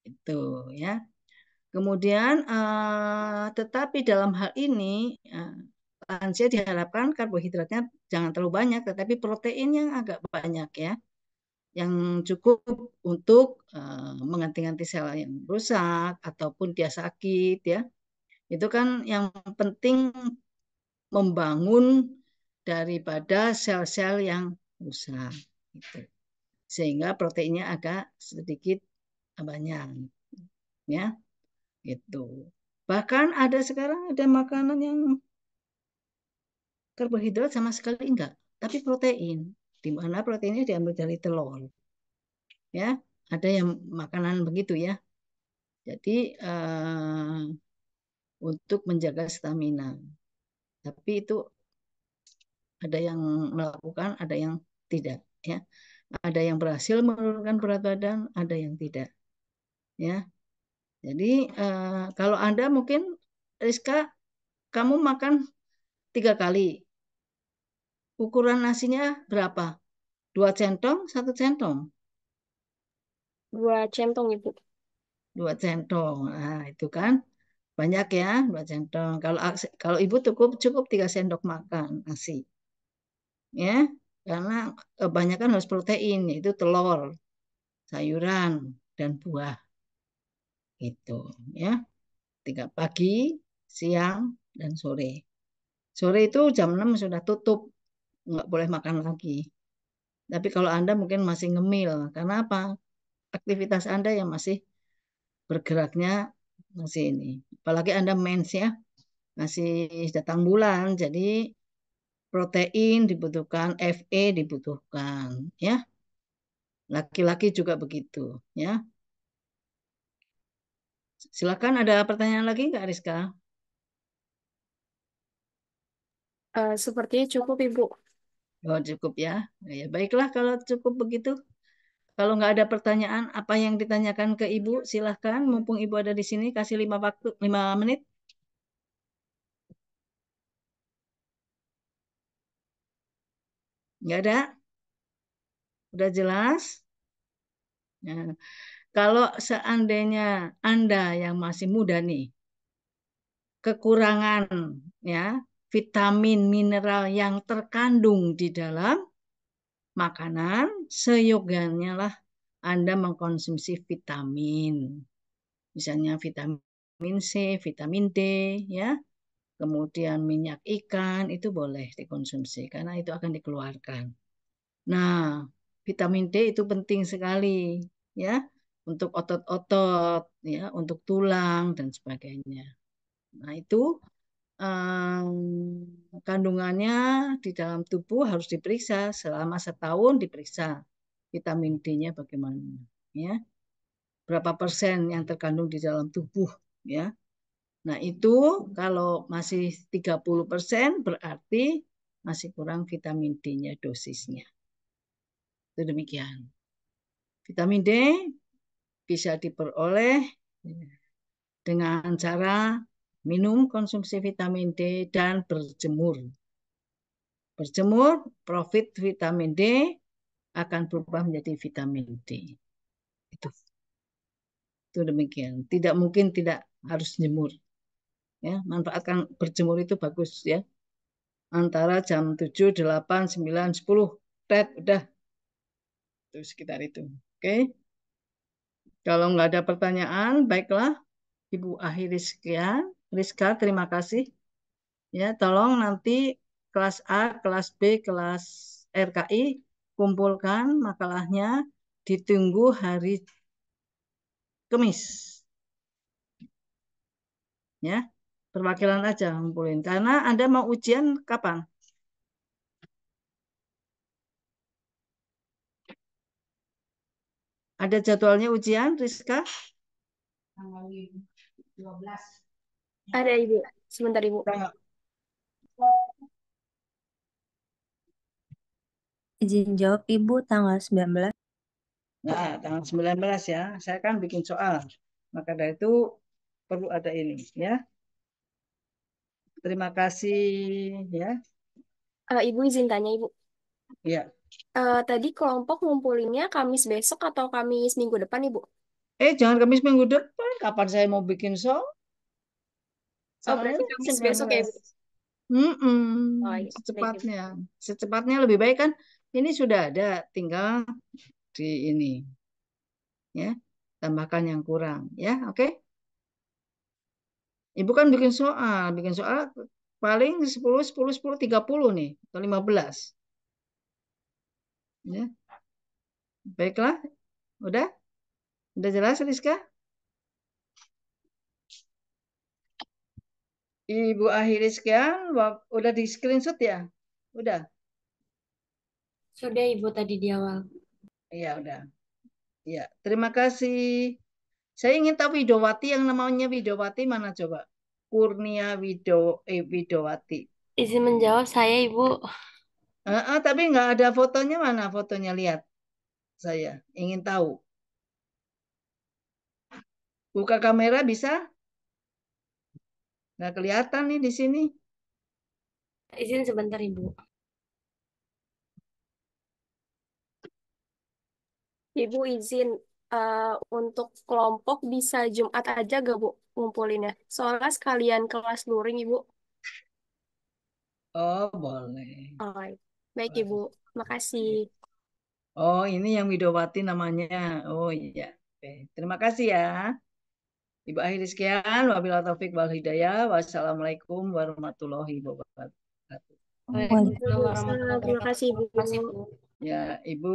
Speaker 10: Itu ya. Kemudian tetapi dalam hal ini lansia diharapkan karbohidratnya jangan terlalu banyak, tetapi protein yang agak banyak ya, yang cukup untuk mengganti-ganti sel yang rusak ataupun dia sakit ya. Itu kan yang penting membangun daripada sel-sel yang rusak. Gitu. Sehingga proteinnya agak sedikit banyak ya. Gitu. Bahkan ada sekarang ada makanan yang Karbohidrat sama sekali enggak, tapi protein. Di mana proteinnya diambil dari telur. Ya, ada yang makanan begitu ya. Jadi untuk menjaga stamina. Tapi itu ada yang melakukan, ada yang tidak ya. Ada yang berhasil menurunkan berat badan, ada yang tidak. Ya. Jadi kalau Anda mungkin Rizka, kamu makan 3 kali. Ukuran nasinya berapa? 2 centong, 1 centong?
Speaker 5: 2 centong, Ibu.
Speaker 10: 2 centong. Nah, itu kan banyak ya, 2 centong. Kalau ibu cukup 3 sendok makan nasi. Ya, karena kebanyakan harus protein, yaitu telur, sayuran, dan buah. Itu ya. 3 pagi, siang, dan sore. Sore itu jam 6 sudah tutup, nggak boleh makan lagi. Tapi kalau Anda mungkin masih ngemil, karena apa? Aktivitas Anda yang masih bergeraknya masih ini. Apalagi Anda mens ya, masih datang bulan, jadi protein dibutuhkan, Fe dibutuhkan, ya. Laki-laki juga begitu, ya. Silakan ada pertanyaan lagi nggak, Rizka?
Speaker 5: Sepertinya cukup, Ibu.
Speaker 10: Oh, cukup ya. Ya, baiklah kalau cukup begitu. Kalau nggak ada pertanyaan, apa yang ditanyakan ke Ibu, silahkan. Mumpung Ibu ada di sini, kasih 5 menit. Nggak ada? Udah jelas? Nah, kalau seandainya Anda yang masih muda nih, kekurangan ya vitamin mineral yang terkandung di dalam makanan, seyogyanya lah Anda mengkonsumsi vitamin. Misalnya vitamin C, vitamin D, ya. Kemudian minyak ikan itu boleh dikonsumsi karena itu akan dikeluarkan. Nah, vitamin D itu penting sekali ya untuk otot-otot, ya, untuk tulang dan sebagainya. Nah, itu kandungannya di dalam tubuh harus diperiksa selama setahun, diperiksa vitamin D-nya bagaimana, ya. Berapa persen yang terkandung di dalam tubuh, ya. Nah, itu kalau masih 30% berarti masih kurang vitamin D-nya dosisnya. Itu demikian. Vitamin D bisa diperoleh dengan cara minum konsumsi vitamin D dan berjemur. Berjemur, profit vitamin D akan berubah menjadi vitamin D. Itu demikian. Tidak mungkin tidak harus jemur. Ya, manfaatkan berjemur itu bagus ya. Antara jam 7, 8, 9, 10. Ted, udah. Itu sekitar itu. Oke. Kalau nggak ada pertanyaan, baiklah. Ibu akhiri sekian. Rizka, terima kasih. Ya, tolong nanti kelas A, kelas B, kelas RKI kumpulkan makalahnya, ditunggu hari Kamis. Ya, perwakilan aja ngumpulin. Karena Anda mau ujian kapan? Ada jadwalnya ujian, Rizka?
Speaker 5: Tanggal 12. Ada, Ibu. Sebentar, Ibu.
Speaker 19: Izin jawab Ibu tanggal 19.
Speaker 10: Nah, tanggal 19 ya. Saya kan bikin soal. Maka dari itu perlu ada ini ya. Terima kasih ya.
Speaker 5: Ibu izin tanya, Ibu.
Speaker 10: Ya.
Speaker 5: Tadi kelompok ngumpulinnya Kamis besok atau Kamis minggu depan, Ibu?
Speaker 10: Jangan Kamis minggu depan. Kapan saya mau bikin soal?
Speaker 5: Berarti Kamis besok ya, Ibu? Oh, iya.
Speaker 10: Secepatnya. Secepatnya lebih baik kan. Ini sudah ada, tinggal di ini. Ya, tambahkan yang kurang. Ya, oke. Ibu kan bikin soal paling 10, 10, 10, 30 nih, atau 15. Ya. Baiklah, udah? Udah jelas, Rizka? Ibu akhiri sekian. Udah di screenshot ya? Udah?
Speaker 18: Sudah Ibu tadi di awal.
Speaker 10: Iya, udah. Ya, terima kasih. Saya ingin tahu Widowati, yang namanya Widowati mana coba? Kurnia Widowati.
Speaker 18: Izin menjawab saya Ibu.
Speaker 10: Tapi nggak ada fotonya, mana fotonya? Lihat. Saya ingin tahu. Buka kamera bisa? Nggak kelihatan nih di sini.
Speaker 18: Izin sebentar Ibu.
Speaker 5: Ibu izin untuk kelompok bisa Jumat aja gak Bu ngumpulinnya? Soalnya sekalian kelas luring Ibu.
Speaker 10: Oh, boleh.
Speaker 5: Oh, baik Ibu, makasih.
Speaker 10: Oh, ini yang Widowati namanya. Oh iya. Oke. Terima kasih ya. Ibu akhiri sekian. Wabillahi taufik wal hidayah. Wassalamualaikum warahmatullahi wabarakatuh.
Speaker 18: Waalaikumsalam warahmatullahi
Speaker 5: Terima kasih Ibu.
Speaker 18: wabarakatuh.
Speaker 10: Ya, Ibu.